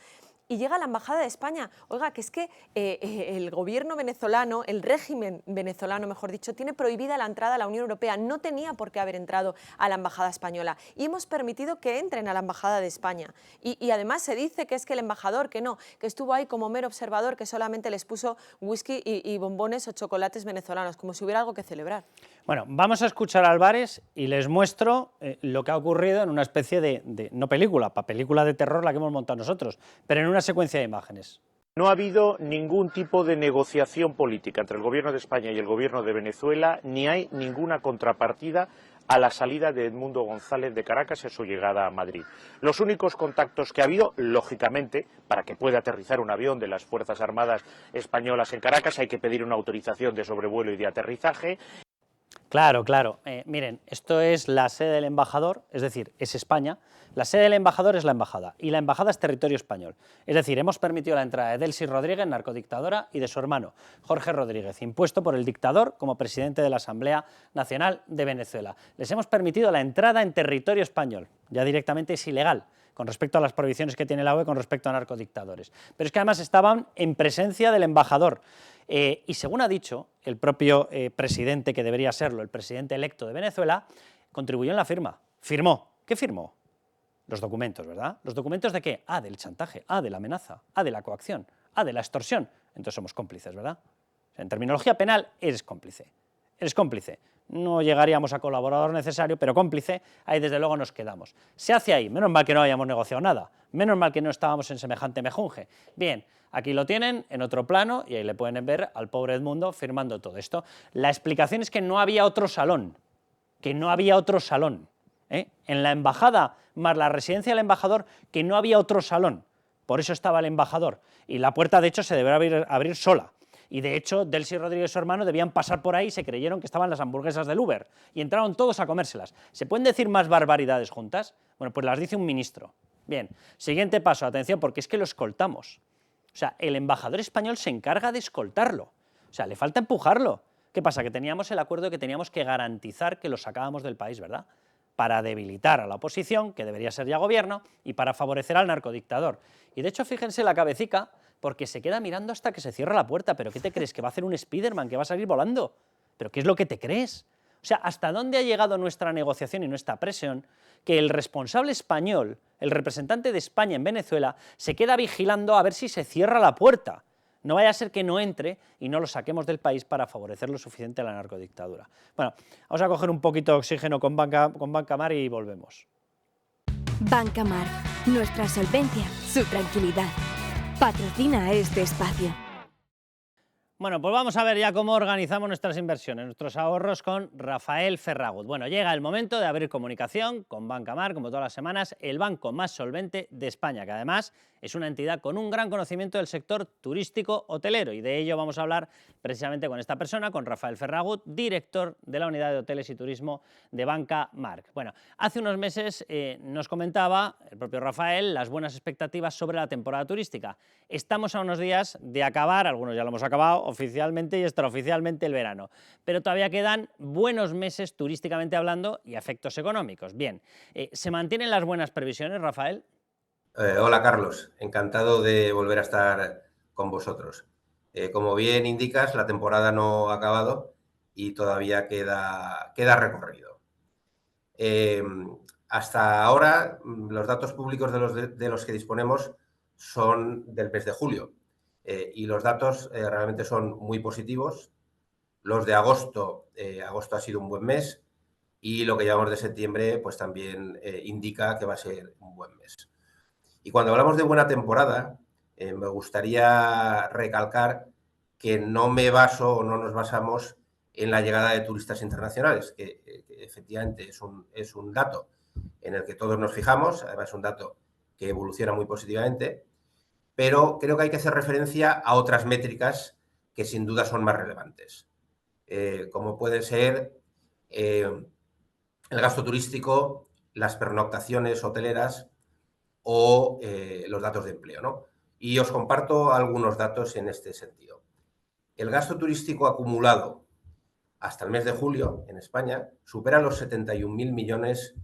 Y llega a la Embajada de España. Oiga, que es que el gobierno venezolano, el régimen venezolano, mejor dicho, tiene prohibida la entrada a la Unión Europea. No tenía por qué haber entrado a la Embajada Española. Y hemos permitido que entren a la Embajada de España. Y además se dice que es que el embajador, que no, que estuvo ahí como mero observador, que solamente les puso whisky y bombones o chocolates venezolanos, como si hubiera algo que celebrar. Bueno, vamos a escuchar a Álvarez y les muestro lo que ha ocurrido en una especie de no película, película de terror la que hemos montado nosotros, pero en una secuencia de imágenes. No ha habido ningún tipo de negociación política entre el Gobierno de España y el Gobierno de Venezuela, ni hay ninguna contrapartida a la salida de Edmundo González de Caracas y a su llegada a Madrid. Los únicos contactos que ha habido, lógicamente, para que pueda aterrizar un avión de las Fuerzas Armadas españolas en Caracas, hay que pedir una autorización de sobrevuelo y de aterrizaje. Claro, claro. Miren, esto es la sede del embajador, es decir, es España. La sede del embajador es la embajada y la embajada es territorio español. Es decir, hemos permitido la entrada de Delcy Rodríguez, narcodictadora, y de su hermano, Jorge Rodríguez, impuesto por el dictador como presidente de la Asamblea Nacional de Venezuela. Les hemos permitido la entrada en territorio español, ya directamente es ilegal, con respecto a las prohibiciones que tiene la UE con respecto a narcodictadores. Pero es que además estaban en presencia del embajador. Y según ha dicho el propio presidente, que debería serlo, el presidente electo de Venezuela, contribuyó en la firma. Firmó. ¿Qué firmó? Los documentos, ¿verdad? ¿Los documentos de qué? Del chantaje, de la amenaza, de la coacción, de la extorsión. Entonces somos cómplices, ¿verdad? O sea, en terminología penal eres cómplice. Eres cómplice. No llegaríamos a colaborador necesario, pero cómplice, ahí desde luego nos quedamos. Se hace ahí, menos mal que no hayamos negociado nada, menos mal que no estábamos en semejante mejunje. Bien, aquí lo tienen en otro plano y ahí le pueden ver al pobre Edmundo firmando todo esto. La explicación es que no había otro salón, En la embajada, más la residencia del embajador, que no había otro salón, por eso estaba el embajador, y la puerta de hecho se deberá abrir sola. Y de hecho, Delcy Rodríguez y su hermano debían pasar por ahí y se creyeron que estaban las hamburguesas del Uber. Y entraron todos a comérselas. ¿Se pueden decir más barbaridades juntas? Bueno, pues las dice un ministro. Bien, siguiente paso, atención, porque es que lo escoltamos. O sea, el embajador español se encarga de escoltarlo. O sea, le falta empujarlo. ¿Qué pasa? Que teníamos el acuerdo de que teníamos que garantizar que lo sacábamos del país, ¿verdad? Para debilitar a la oposición, que debería ser ya gobierno, y para favorecer al narcodictador. Y de hecho, fíjense la cabecica, porque se queda mirando hasta que se cierra la puerta. ¿Pero qué te crees? ¿Que va a hacer un Spiderman? ¿Que va a salir volando? ¿Pero qué es lo que te crees? O sea, ¿hasta dónde ha llegado nuestra negociación y nuestra presión? Que el responsable español, el representante de España en Venezuela, se queda vigilando a ver si se cierra la puerta. No vaya a ser que no entre y no lo saquemos del país para favorecer lo suficiente a la narcodictadura. Bueno, vamos a coger un poquito de oxígeno con Banca Mar y volvemos. Banca Mar, nuestra solvencia, su tranquilidad. Patrocina este espacio. Bueno, pues vamos a ver ya cómo organizamos nuestras inversiones, nuestros ahorros con Rafael Ferragut. Bueno, llega el momento de abrir comunicación con Banca March, como todas las semanas, el banco más solvente de España, que además es una entidad con un gran conocimiento del sector turístico hotelero, y de ello vamos a hablar precisamente con esta persona, con Rafael Ferragut, director de la unidad de hoteles y turismo de Banca March. Bueno, hace unos meses nos comentaba el propio Rafael las buenas expectativas sobre la temporada turística. Estamos a unos días de acabar, algunos ya lo hemos acabado oficialmente y extraoficialmente, el verano, pero todavía quedan buenos meses turísticamente hablando y a efectos económicos. Bien, ¿se mantienen las buenas previsiones, Rafael? Hola Carlos, encantado de volver a estar con vosotros. Como bien indicas, la temporada no ha acabado y todavía queda recorrido. Hasta ahora, los datos públicos de los que disponemos son del mes de julio y los datos realmente son muy positivos. Los de agosto, agosto ha sido un buen mes, y lo que llevamos de septiembre pues también indica que va a ser un buen mes. Y cuando hablamos de buena temporada, me gustaría recalcar que no me baso o no nos basamos en la llegada de turistas internacionales, que efectivamente es un dato en el que todos nos fijamos, además es un dato que evoluciona muy positivamente, pero creo que hay que hacer referencia a otras métricas que sin duda son más relevantes, como puede ser el gasto turístico, las pernoctaciones hoteleras o los datos de empleo, ¿no? Y os comparto algunos datos en este sentido. El gasto turístico acumulado hasta el mes de julio en España supera los 71.000 millones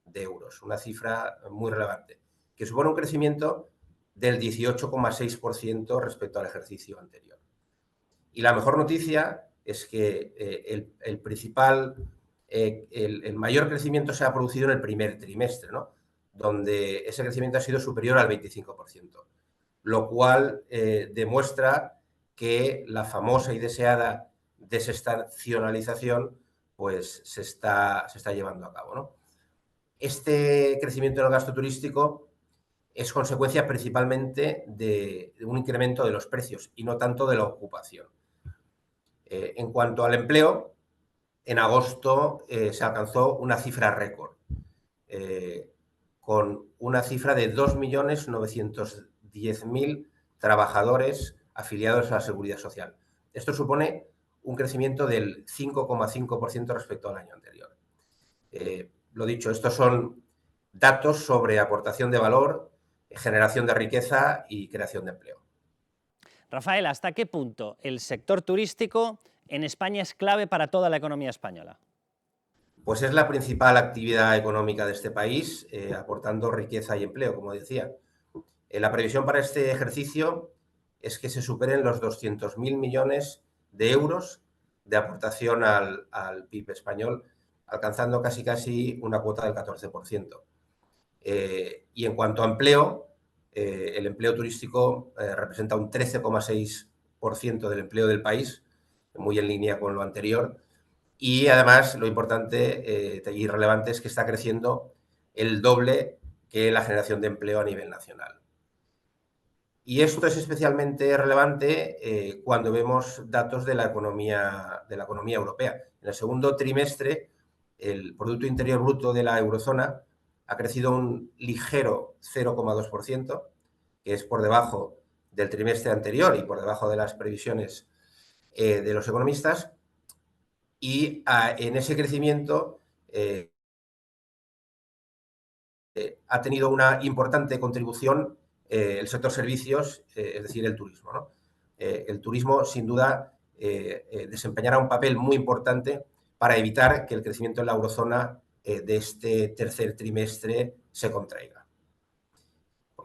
de euros, una cifra muy relevante, que supone un crecimiento del 18,6% respecto al ejercicio anterior. Y la mejor noticia es que el mayor crecimiento se ha producido en el primer trimestre, ¿no?, donde ese crecimiento ha sido superior al 25%, lo cual demuestra que la famosa y deseada desestacionalización pues se está llevando a cabo, ¿no? Este crecimiento en el gasto turístico es consecuencia principalmente de un incremento de los precios y no tanto de la ocupación. En cuanto al empleo, en agosto se alcanzó una cifra récord, con una cifra de 2.910.000 trabajadores afiliados a la Seguridad Social. Esto supone un crecimiento del 5,5% respecto al año anterior. Lo dicho, estos son datos sobre aportación de valor, generación de riqueza y creación de empleo. Rafael, ¿hasta qué punto el sector turístico en España es clave para toda la economía española? Pues es la principal actividad económica de este país, aportando riqueza y empleo, como decía. La previsión para este ejercicio es que se superen los 200.000 millones de euros de aportación al PIB español, alcanzando casi una cuota del 14%. Y en cuanto a empleo, el empleo turístico representa un 13,6% del empleo del país, muy en línea con lo anterior. Y además lo importante y relevante es que está creciendo el doble que la generación de empleo a nivel nacional. Y esto es especialmente relevante cuando vemos datos de la economía europea. En el segundo trimestre, el Producto Interior Bruto de la eurozona ha crecido un ligero 0,2%, que es por debajo del trimestre anterior y por debajo de las previsiones de los economistas. Y en ese crecimiento ha tenido una importante contribución el sector servicios, es decir, el turismo, ¿no? El turismo, sin duda, desempeñará un papel muy importante para evitar que el crecimiento en la eurozona de este tercer trimestre se contraiga.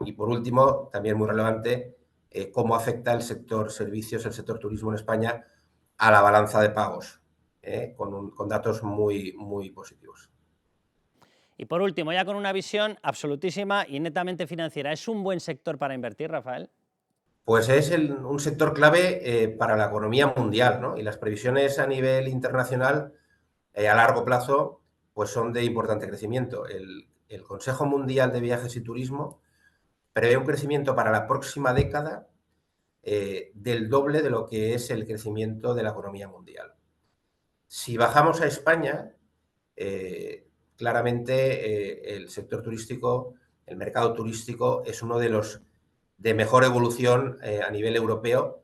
Y por último, también muy relevante, cómo afecta el sector servicios, el sector turismo en España a la balanza de pagos, con datos muy positivos. Y por último, ya con una visión absolutísima y netamente financiera, ¿es un buen sector para invertir, Rafael? Pues es un sector clave para la economía mundial, ¿no? Y las previsiones a nivel internacional a largo plazo pues son de importante crecimiento. El Consejo Mundial de Viajes y Turismo prevé un crecimiento para la próxima década del doble de lo que es el crecimiento de la economía mundial. Si bajamos a España, claramente el sector turístico, el mercado turístico es uno de los de mejor evolución a nivel europeo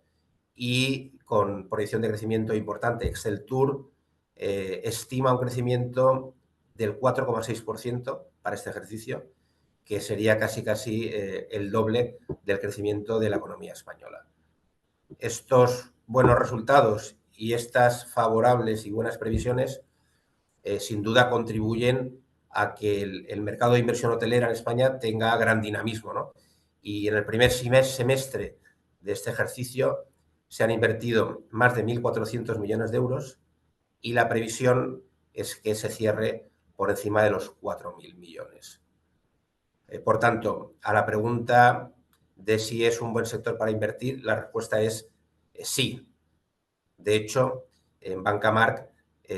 y con proyección de crecimiento importante. Exceltour estima un crecimiento del 4,6% para este ejercicio, que sería casi el doble del crecimiento de la economía española. Estos buenos resultados y estas favorables y buenas previsiones sin duda contribuyen a que el mercado de inversión hotelera en España tenga gran dinamismo, ¿no? Y en el primer semestre de este ejercicio se han invertido más de 1.400 millones de euros y la previsión es que se cierre por encima de los 4.000 millones. Por tanto, a la pregunta de si es un buen sector para invertir, la respuesta es sí. De hecho, en Bancamark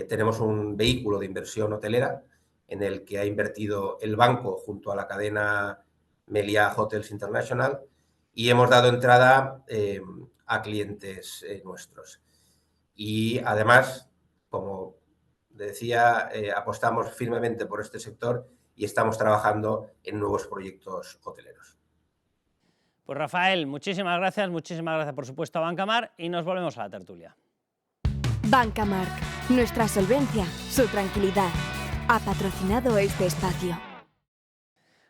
tenemos un vehículo de inversión hotelera en el que ha invertido el banco junto a la cadena Meliá Hotels International y hemos dado entrada a clientes nuestros. Y además, como decía, apostamos firmemente por este sector y estamos trabajando en nuevos proyectos hoteleros. Pues Rafael, muchísimas gracias por supuesto a Bancamark y nos volvemos a la tertulia. Bancamark, nuestra solvencia, su tranquilidad. Ha patrocinado este espacio.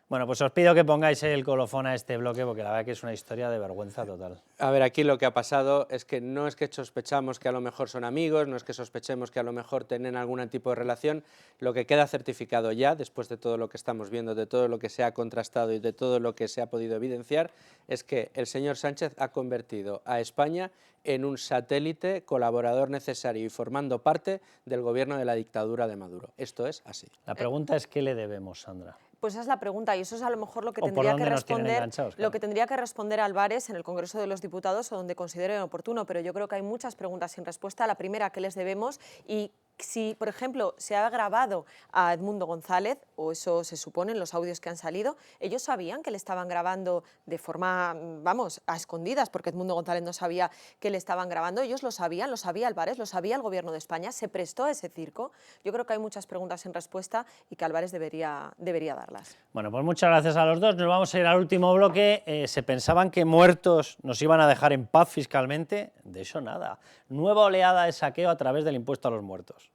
Bueno, pues os pido que pongáis el colofón a este bloque porque la verdad que es una historia de vergüenza total. A ver, aquí lo que ha pasado es que no es que sospechamos que a lo mejor son amigos, no es que sospechemos que a lo mejor tienen algún tipo de relación. Lo que queda certificado ya, después de todo lo que estamos viendo, de todo lo que se ha contrastado y de todo lo que se ha podido evidenciar, es que el señor Sánchez ha convertido a España en un satélite colaborador necesario y formando parte del gobierno de la dictadura de Maduro. Esto es así. La pregunta es ¿qué le debemos, Sandra? Pues esa es la pregunta y eso es a lo mejor lo que ¿O por tendría dónde que nos tienen responder, enganchados? Claro. lo que tendría que responder Álvarez en el Congreso de los Diputados o donde considere oportuno, pero yo creo que hay muchas preguntas sin respuesta. La primera, ¿qué les debemos? Y si, por ejemplo, se ha grabado a Edmundo González, o eso se supone en los audios que han salido, ellos sabían que le estaban grabando de forma, vamos, a escondidas, porque Edmundo González no sabía que le estaban grabando, ellos lo sabía Álvarez, lo sabía el Gobierno de España, se prestó a ese circo. Yo creo que hay muchas preguntas sin respuesta y que Álvarez debería darlas. Bueno, pues muchas gracias a los dos. Nos vamos a ir al último bloque. Se pensaban que muertos nos iban a dejar en paz fiscalmente. De eso nada. Nueva oleada de saqueo a través del impuesto a los muertos.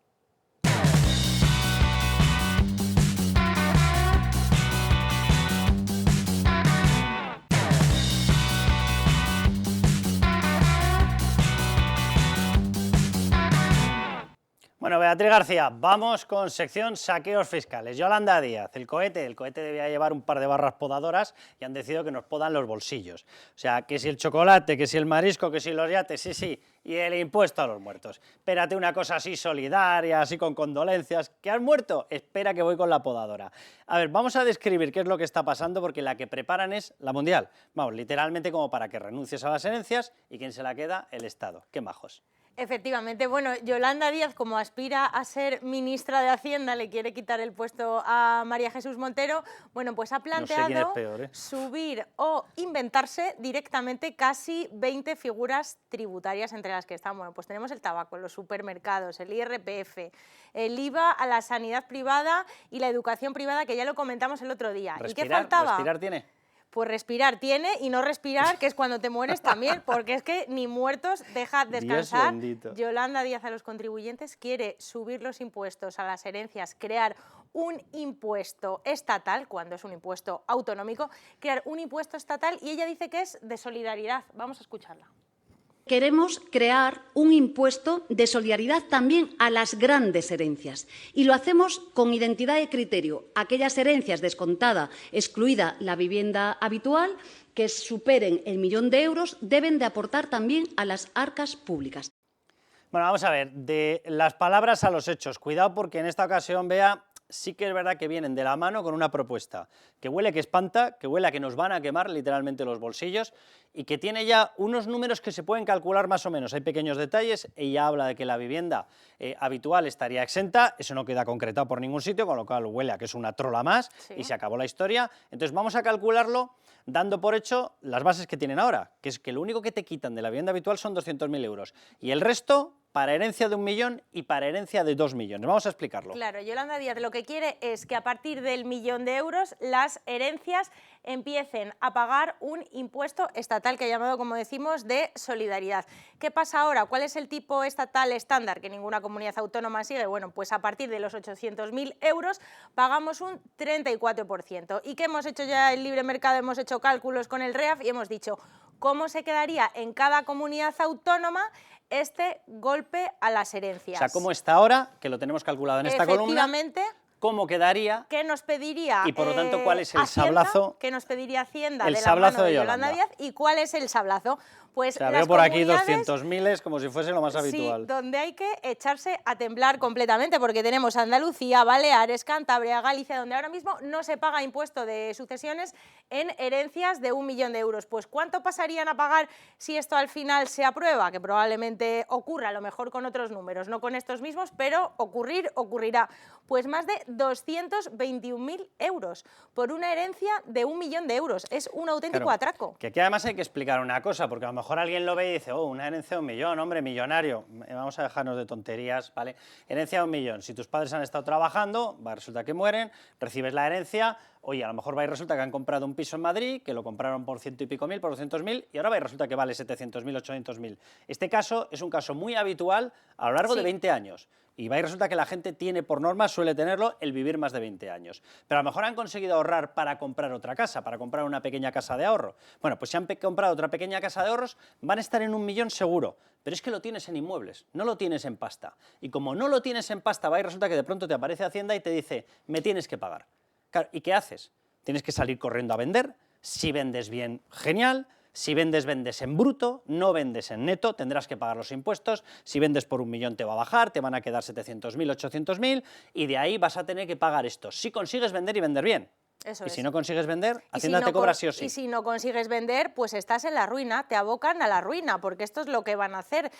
Bueno, Beatriz García, vamos con sección saqueos fiscales. Yolanda Díaz, el cohete debía llevar un par de barras podadoras y han decidido que nos podan los bolsillos. O sea, que si el chocolate, que si el marisco, que si los yates, sí, y el impuesto a los muertos. Espérate una cosa así solidaria, así con condolencias. ¿Que has muerto? Espera que voy con la podadora. A ver, vamos a describir qué es lo que está pasando porque la que preparan es la mundial. Vamos, literalmente como para que renuncies a las herencias y quien se la queda, el Estado. ¡Qué majos! Efectivamente, bueno, Yolanda Díaz, como aspira a ser ministra de Hacienda, le quiere quitar el puesto a María Jesús Montero, bueno, pues ha planteado no sé quién es peor, subir o inventarse directamente casi 20 figuras tributarias, entre las que están, bueno, pues tenemos el tabaco, los supermercados, el IRPF, el IVA a la sanidad privada y la educación privada, que ya lo comentamos el otro día. ¿Y qué faltaba? ¿Respirar tiene? Pues respirar tiene y no respirar, que es cuando te mueres también, porque es que ni muertos deja descansar. Yolanda Díaz a los contribuyentes quiere subir los impuestos a las herencias, crear un impuesto estatal, cuando es un impuesto autonómico, crear un impuesto estatal y ella dice que es de solidaridad. Vamos a escucharla. Queremos crear un impuesto de solidaridad también a las grandes herencias y lo hacemos con identidad de criterio. Aquellas herencias descontada, excluida la vivienda habitual, que superen el 1.000.000 de euros, deben de aportar también a las arcas públicas. Bueno, vamos a ver, de las palabras a los hechos. Cuidado porque en esta ocasión, Bea, sí que es verdad que vienen de la mano con una propuesta que huele que espanta, que huele a que nos van a quemar literalmente los bolsillos y que tiene ya unos números que se pueden calcular más o menos. Hay pequeños detalles, ella habla de que la vivienda habitual estaría exenta, eso no queda concretado por ningún sitio, con lo cual huele a que es una trola más y se acabó la historia. Entonces vamos a calcularlo dando por hecho las bases que tienen ahora, que es que lo único que te quitan de la vivienda habitual son 200.000 euros y el resto para herencia de 1 millón y para herencia de 2 millones. Vamos a explicarlo. Claro, Yolanda Díaz lo que quiere es que a partir del 1 millón de euros las herencias empiecen a pagar un impuesto estatal que ha llamado, como decimos, de solidaridad. ¿Qué pasa ahora? ¿Cuál es el tipo estatal estándar que ninguna comunidad autónoma sigue? Bueno, pues a partir de los 800.000 euros pagamos un 34%. ¿Y qué hemos hecho ya en libre mercado? Hemos hecho cálculos con el REAF y hemos dicho cómo se quedaría en cada comunidad autónoma este golpe a las herencias. O sea, cómo está ahora, que lo tenemos calculado en esta columna, cómo quedaría, qué nos pediría, y por lo tanto cuál es el Hacienda, sablazo, qué nos pediría Hacienda el de la sablazo mano de de Yolanda Díaz y cuál es el sablazo. Pues o sea, las veo por aquí comunidades, 200.000 como si fuese lo más habitual. Sí, donde hay que echarse a temblar completamente, porque tenemos Andalucía, Baleares, Cantabria, Galicia, donde ahora mismo no se paga impuesto de sucesiones en herencias de 1 millón de euros. Pues ¿cuánto pasarían a pagar si esto al final se aprueba? Que probablemente ocurra, a lo mejor con otros números, no con estos mismos, pero ocurrirá. Pues más de 221.000 euros por una herencia de 1 millón de euros. Es un auténtico atraco. Que aquí además hay que explicar una cosa, porque a lo mejor alguien lo ve y dice, oh, una herencia de 1 millón, hombre, millonario. Vamos a dejarnos de tonterías, ¿vale? Herencia de 1 millón. Si tus padres han estado trabajando, resulta que mueren, recibes la herencia. Oye, a lo mejor va y resulta que han comprado un piso en Madrid, que lo compraron por 100 y pico mil, por 200.000, y ahora va y resulta que vale 700.000, 800.000. Este caso es un caso muy habitual a lo largo de 20 años. Y va y resulta que la gente tiene, por norma, suele tenerlo, el vivir más de 20 años. Pero a lo mejor han conseguido ahorrar para comprar otra casa, para comprar una pequeña casa de ahorro. Bueno, pues si han comprado otra pequeña casa de ahorros, van a estar en 1 millón seguro. Pero es que lo tienes en inmuebles, no lo tienes en pasta. Y como no lo tienes en pasta, va y resulta que de pronto te aparece Hacienda y te dice, me tienes que pagar. Claro, ¿y qué haces? Tienes que salir corriendo a vender. Si vendes bien, genial. Si vendes, vendes en bruto, no vendes en neto, tendrás que pagar los impuestos. Si vendes por 1 millón te va a bajar, te van a quedar 700.000, 800.000 y de ahí vas a tener que pagar esto. Si consigues vender y vender bien. Eso y es. si no consigues vender, Hacienda te cobra sí o sí. Y si no consigues vender, pues estás en la ruina, te abocan a la ruina, porque esto es lo que van a hacer.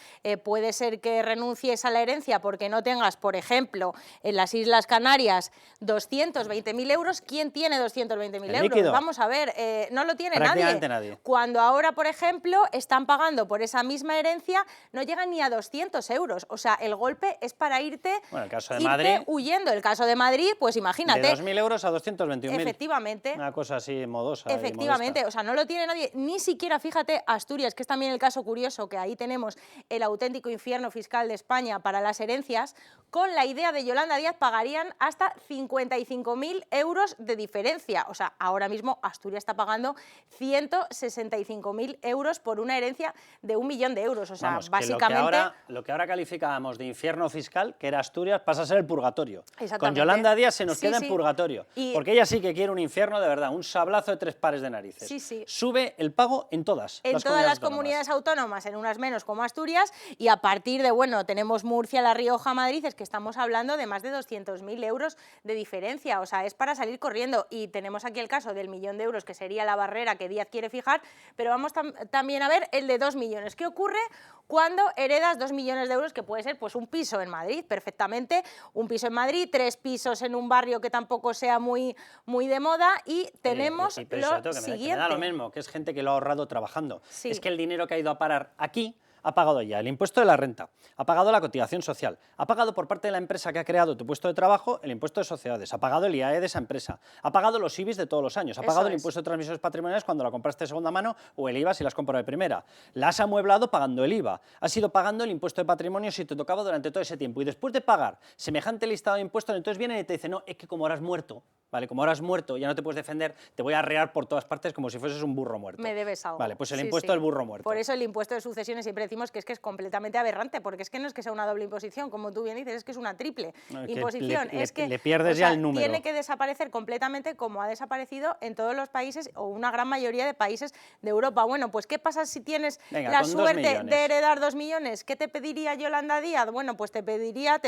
Puede ser que renuncies a la herencia porque no tengas, por ejemplo, en las Islas Canarias 220.000 euros. ¿Quién tiene 220.000 euros? Líquido. Vamos a ver, no lo tiene nadie. Cuando ahora, por ejemplo, están pagando por esa misma herencia, no llegan ni a 200 euros. O sea, el golpe es para irte, bueno, el caso de Madrid, huyendo. El caso de Madrid, pues imagínate. De 2.000 euros a 221.000. Efectivamente. Una cosa así modosa. Efectivamente, o sea, no lo tiene nadie, ni siquiera, fíjate, Asturias, que es también el caso curioso, que ahí tenemos el auténtico infierno fiscal de España para las herencias, con la idea de Yolanda Díaz pagarían hasta 55.000 euros de diferencia. O sea, ahora mismo Asturias está pagando 165.000 euros por una herencia de 1 millón de euros. O sea, vamos, básicamente... Lo que ahora calificábamos de infierno fiscal, que era Asturias, pasa a ser el purgatorio. Con Yolanda Díaz se nos queda en purgatorio. Porque ella sí que quiere un infierno de verdad, un sablazo de 3 pares de narices. Sí. Sube el pago en todas las comunidades autónomas, en unas menos como Asturias, y a partir de, bueno, tenemos Murcia, La Rioja, Madrid, es que estamos hablando de más de 200.000 euros de diferencia. O sea, es para salir corriendo. Y tenemos aquí el caso del 1 millón de euros, que sería la barrera que Díaz quiere fijar, pero vamos también a ver el de 2 millones. ¿Qué ocurre cuando heredas 2 millones de euros, que puede ser pues un piso en Madrid, perfectamente, un piso en Madrid, 3 pisos en un barrio que tampoco sea muy de moda, y tenemos lo siguiente. Me da lo mismo, que es gente que lo ha ahorrado trabajando. Es que el dinero que ha ido a parar aquí ha pagado ya el impuesto de la renta, ha pagado la cotización social, ha pagado por parte de la empresa que ha creado tu puesto de trabajo el impuesto de sociedades, ha pagado el IAE de esa empresa, ha pagado los IBIs de todos los años, ha pagado el impuesto de transmisiones patrimoniales cuando la compraste de segunda mano o el IVA si las compras de primera, la has amueblado pagando el IVA, has ido pagando el impuesto de patrimonio si te tocaba durante todo ese tiempo y después de pagar semejante listado de impuestos, entonces vienen y te dicen, no, es que como ahora has muerto, ¿vale? Como ahora has muerto, ya no te puedes defender, te voy a arrear por todas partes como si fueses un burro muerto. Me debes algo. Vale, pues el Sí, impuesto del burro muerto. Por eso el impuesto de sucesiones siempre decimos que es completamente aberrante, porque es que no es que sea una doble imposición, como tú bien dices, es que es una triple imposición. Es que le pierdes ya el número. Tiene que desaparecer completamente como ha desaparecido en todos los países o una gran mayoría de países de Europa. Bueno, pues ¿qué pasa si tienes la suerte de heredar 2 millones? ¿Qué te pediría Yolanda Díaz? Bueno, pues te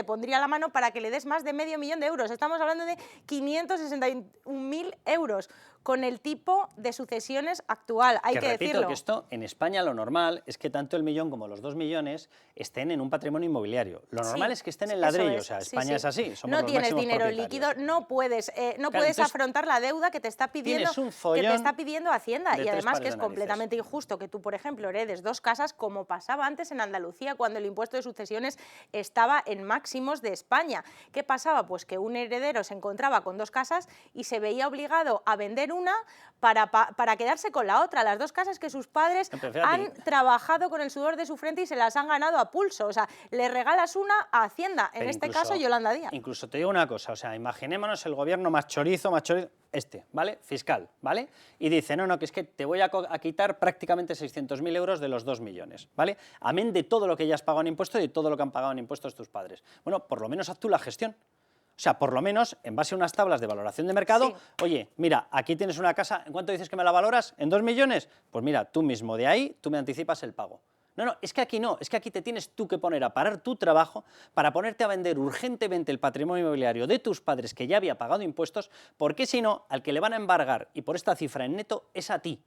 pondría la mano para que le des más de medio millón de euros. Estamos hablando de 561.000 euros con el tipo de sucesiones actual, hay que repito, decirlo. Que esto en España lo normal es que tanto el millón como los 2 millones estén en un patrimonio inmobiliario. Lo normal es que estén en ladrillo, o sea, España es así, somos no los tienes máximos dinero propietarios. líquido, no puedes afrontar la deuda que te está pidiendo, Hacienda, y además que es completamente injusto que tú, por ejemplo, heredes 2 casas como pasaba antes en Andalucía cuando el impuesto de sucesiones estaba en máximos de España. ¿Qué pasaba? Pues que un heredero se encontraba con 2 casas y se veía obligado a vender una para quedarse con la otra, las 2 casas que sus padres han trabajado con el sudor de su frente y se las han ganado a pulso. O sea, le regalas una a Hacienda, en este caso Yolanda Díaz. Incluso te digo una cosa, o sea, imaginémonos el gobierno más chorizo, ¿vale? Fiscal, ¿vale? Y dice, no, que es que te voy a quitar prácticamente 600.000 euros de los 2 millones, ¿vale? Amén de todo lo que ya has pagado en impuestos y de todo lo que han pagado en impuestos tus padres. Bueno, por lo menos haz tú la gestión. O sea, por lo menos, en base a unas tablas de valoración de mercado, oye, mira, aquí tienes una casa, ¿en cuánto dices que me la valoras? ¿En 2 millones? Pues mira, tú mismo de ahí, tú me anticipas el pago. No, es que aquí no, es que aquí te tienes tú que poner a parar tu trabajo para ponerte a vender urgentemente el patrimonio inmobiliario de tus padres que ya había pagado impuestos, porque si no, al que le van a embargar, y por esta cifra en neto, es a ti,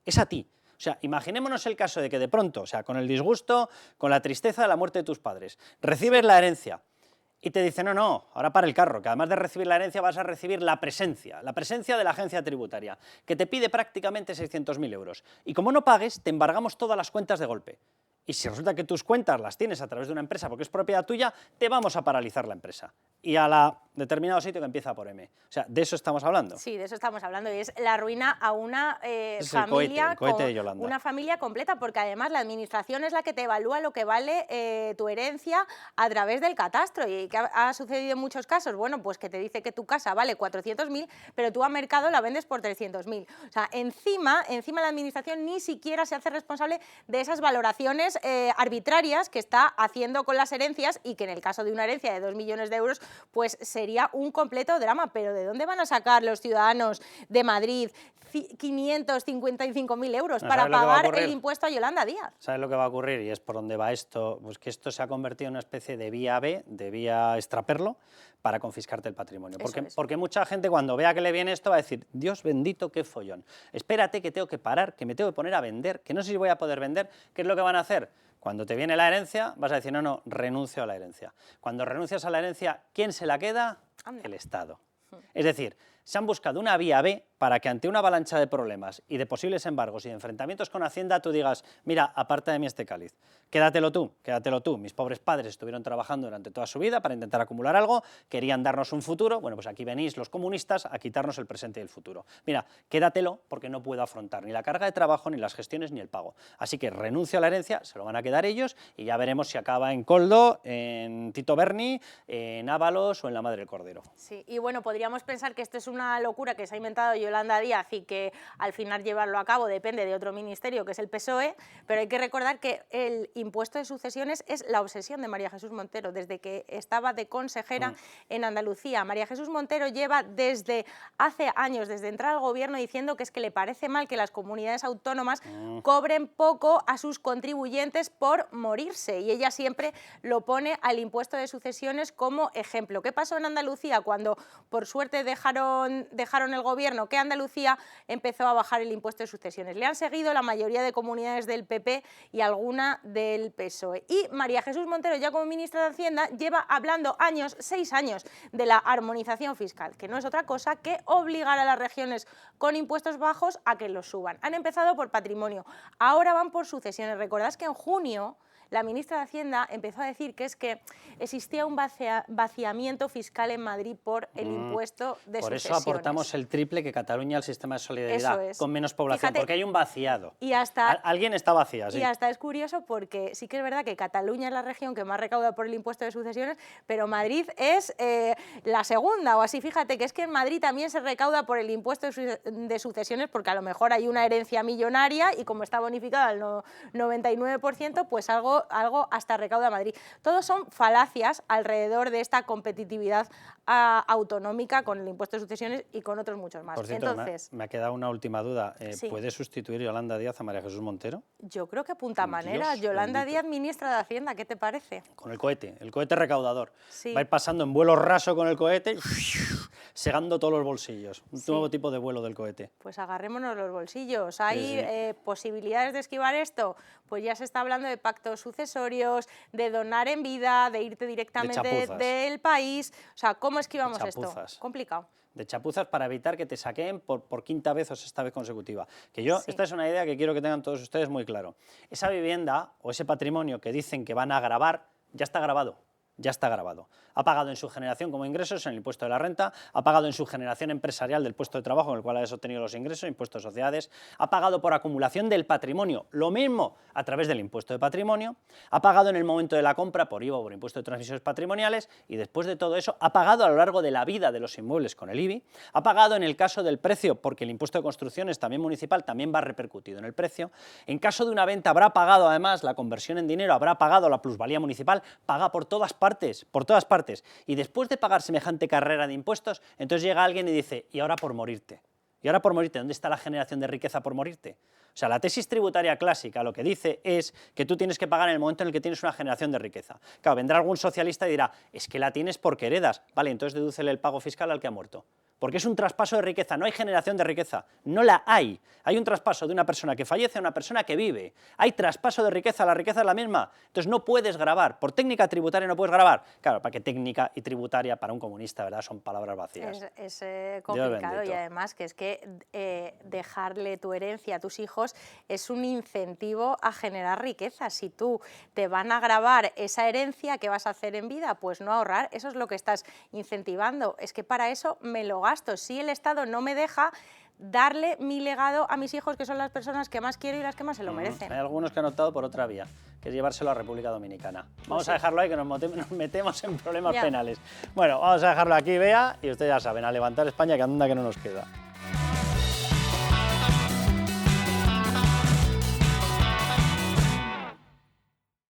es a ti. O sea, imaginémonos el caso de que de pronto, o sea, con el disgusto, con la tristeza de la muerte de tus padres, recibes la herencia, y te dice, no, ahora para el carro, que además de recibir la herencia vas a recibir la presencia de la agencia tributaria, que te pide prácticamente 600.000 euros. Y como no pagues, te embargamos todas las cuentas de golpe. Y si resulta que tus cuentas las tienes a través de una empresa porque es propiedad tuya, te vamos a paralizar la empresa. Y a la determinado sitio que empieza por M. O sea, de eso estamos hablando. Sí, de eso estamos hablando. Y es la ruina a una familia, una familia completa, porque además la administración es la que te evalúa lo que vale tu herencia a través del catastro. ¿Y qué ha sucedido en muchos casos? Bueno, pues que te dice que tu casa vale 400.000, pero tú a mercado la vendes por 300.000. O sea, encima la administración ni siquiera se hace responsable de esas valoraciones arbitrarias que está haciendo con las herencias, y que en el caso de una herencia de 2 millones de euros pues sería un completo drama. Pero ¿de dónde van a sacar los ciudadanos de Madrid 555.000 euros para pagar el impuesto a Yolanda Díaz? ¿Sabes lo que va a ocurrir? Y es por donde va esto, pues que esto se ha convertido en una especie de vía B, de vía extraperlo, para confiscarte el patrimonio. Porque mucha gente cuando vea que le viene esto va a decir, Dios bendito, qué follón. Espérate que tengo que parar, que me tengo que poner a vender, que no sé si voy a poder vender. ¿Qué es lo que van a hacer? Cuando te viene la herencia, vas a decir, no, renuncio a la herencia. Cuando renuncias a la herencia, ¿quién se la queda? El Estado. Es decir, se han buscado una vía B para que ante una avalancha de problemas y de posibles embargos y de enfrentamientos con Hacienda tú digas, mira, aparta de mí este cáliz, quédatelo tú, mis pobres padres estuvieron trabajando durante toda su vida para intentar acumular algo, querían darnos un futuro, bueno, pues aquí venís los comunistas a quitarnos el presente y el futuro. Mira, quédatelo porque no puedo afrontar ni la carga de trabajo, ni las gestiones, ni el pago. Así que renuncio a la herencia, se lo van a quedar ellos y ya veremos si acaba en Coldo, en Tito Berni, en Ábalos o en la Madre del Cordero. Sí, y bueno, podríamos pensar que esto es una locura que se ha inventado Yolanda Díaz y que al final llevarlo a cabo depende de otro ministerio, que es el PSOE, pero hay que recordar que el impuesto de sucesiones es la obsesión de María Jesús Montero desde que estaba de consejera en Andalucía. María Jesús Montero lleva desde hace años, desde entrar al gobierno, diciendo que es que le parece mal que las comunidades autónomas cobren poco a sus contribuyentes por morirse, y ella siempre lo pone al impuesto de sucesiones como ejemplo. ¿Qué pasó en Andalucía cuando por suerte dejaron el gobierno? Que Andalucía empezó a bajar el impuesto de sucesiones. Le han seguido la mayoría de comunidades del PP y alguna del PSOE. Y María Jesús Montero, ya como ministra de Hacienda, lleva hablando 6 años de la armonización fiscal, que no es otra cosa que obligar a las regiones con impuestos bajos a que los suban. Han empezado por patrimonio, ahora van por sucesiones. Recordad que en junio la ministra de Hacienda empezó a decir que es que existía un vaciamiento fiscal en Madrid por el impuesto de por sucesiones. Por eso aportamos el triple que Cataluña al sistema de solidaridad, eso es. Con menos población, fíjate, porque hay un vaciado. Y hasta, alguien está vacía, sí. Y hasta es curioso porque sí que es verdad que Cataluña es la región que más recauda por el impuesto de sucesiones, pero Madrid es la segunda o así. Fíjate que es que en Madrid también se recauda por el impuesto de sucesiones porque a lo mejor hay una herencia millonaria y como está bonificada al 99%, pues algo hasta recauda Madrid. Todos son falacias alrededor de esta competitividad autonómica con el impuesto de sucesiones y con otros muchos más. Por cierto, entonces, me ha quedado una última duda. sí. ¿Puede sustituir Yolanda Díaz a María Jesús Montero? Yo creo que apunta manera. Yolanda Díaz, ministra de Hacienda, ¿qué te parece? Con el cohete recaudador. Sí. Va a ir pasando en vuelo raso con el cohete, segando todos los bolsillos. Un nuevo tipo de vuelo del cohete. Pues agarrémonos los bolsillos. ¿Hay posibilidades de esquivar esto? Pues ya se está hablando de pactos sucesorios, de donar en vida, de irte directamente del país. O sea, ¿cómo esquivamos esto? Complicado. De chapuzas para evitar que te saqueen por quinta vez o sexta vez consecutiva. Que yo, esta es una idea que quiero que tengan todos ustedes muy claro. Esa vivienda o ese patrimonio que dicen que van a gravar, ya está grabado. Ya está grabado. Ha pagado en su generación como ingresos en el impuesto de la renta, ha pagado en su generación empresarial del puesto de trabajo en el cual has obtenido los ingresos, impuesto de sociedades, ha pagado por acumulación del patrimonio, lo mismo a través del impuesto de patrimonio, ha pagado en el momento de la compra por IVA o por impuesto de transmisiones patrimoniales y después de todo eso ha pagado a lo largo de la vida de los inmuebles con el IBI, ha pagado en el caso del precio porque el impuesto de construcciones también municipal también va repercutido en el precio, en caso de una venta habrá pagado además la conversión en dinero, habrá pagado la plusvalía municipal, paga por todas partes, y después de pagar semejante carrera de impuestos, entonces llega alguien y dice, y ahora por morirte. ¿Y ahora por morirte? ¿Dónde está la generación de riqueza por morirte? O sea, la tesis tributaria clásica lo que dice es que tú tienes que pagar en el momento en el que tienes una generación de riqueza. Claro, vendrá algún socialista y dirá, es que la tienes porque heredas. Vale, entonces dedúcele el pago fiscal al que ha muerto. Porque es un traspaso de riqueza, no hay generación de riqueza, no la hay. Hay un traspaso de una persona que fallece a una persona que vive. Hay traspaso de riqueza, la riqueza es la misma. Entonces no puedes gravar, por técnica tributaria no puedes gravar. Claro, para que técnica y tributaria para un comunista, ¿verdad? Son palabras vacías. Es complicado y además que es que dejarle tu herencia a tus hijos es un incentivo a generar riqueza. Si tú te van a gravar esa herencia, ¿qué vas a hacer en vida? Pues no ahorrar, eso es lo que estás incentivando. Es que para eso me lo gasto. Si el Estado no me deja darle mi legado a mis hijos, que son las personas que más quiero y las que más se lo merecen. Hay algunos que han optado por otra vía, que es llevárselo a República Dominicana. Vamos a dejarlo ahí, que nos metemos en problemas penales. Bueno, vamos a dejarlo aquí, Bea, y ustedes ya saben, a levantar España, que anda que no nos queda.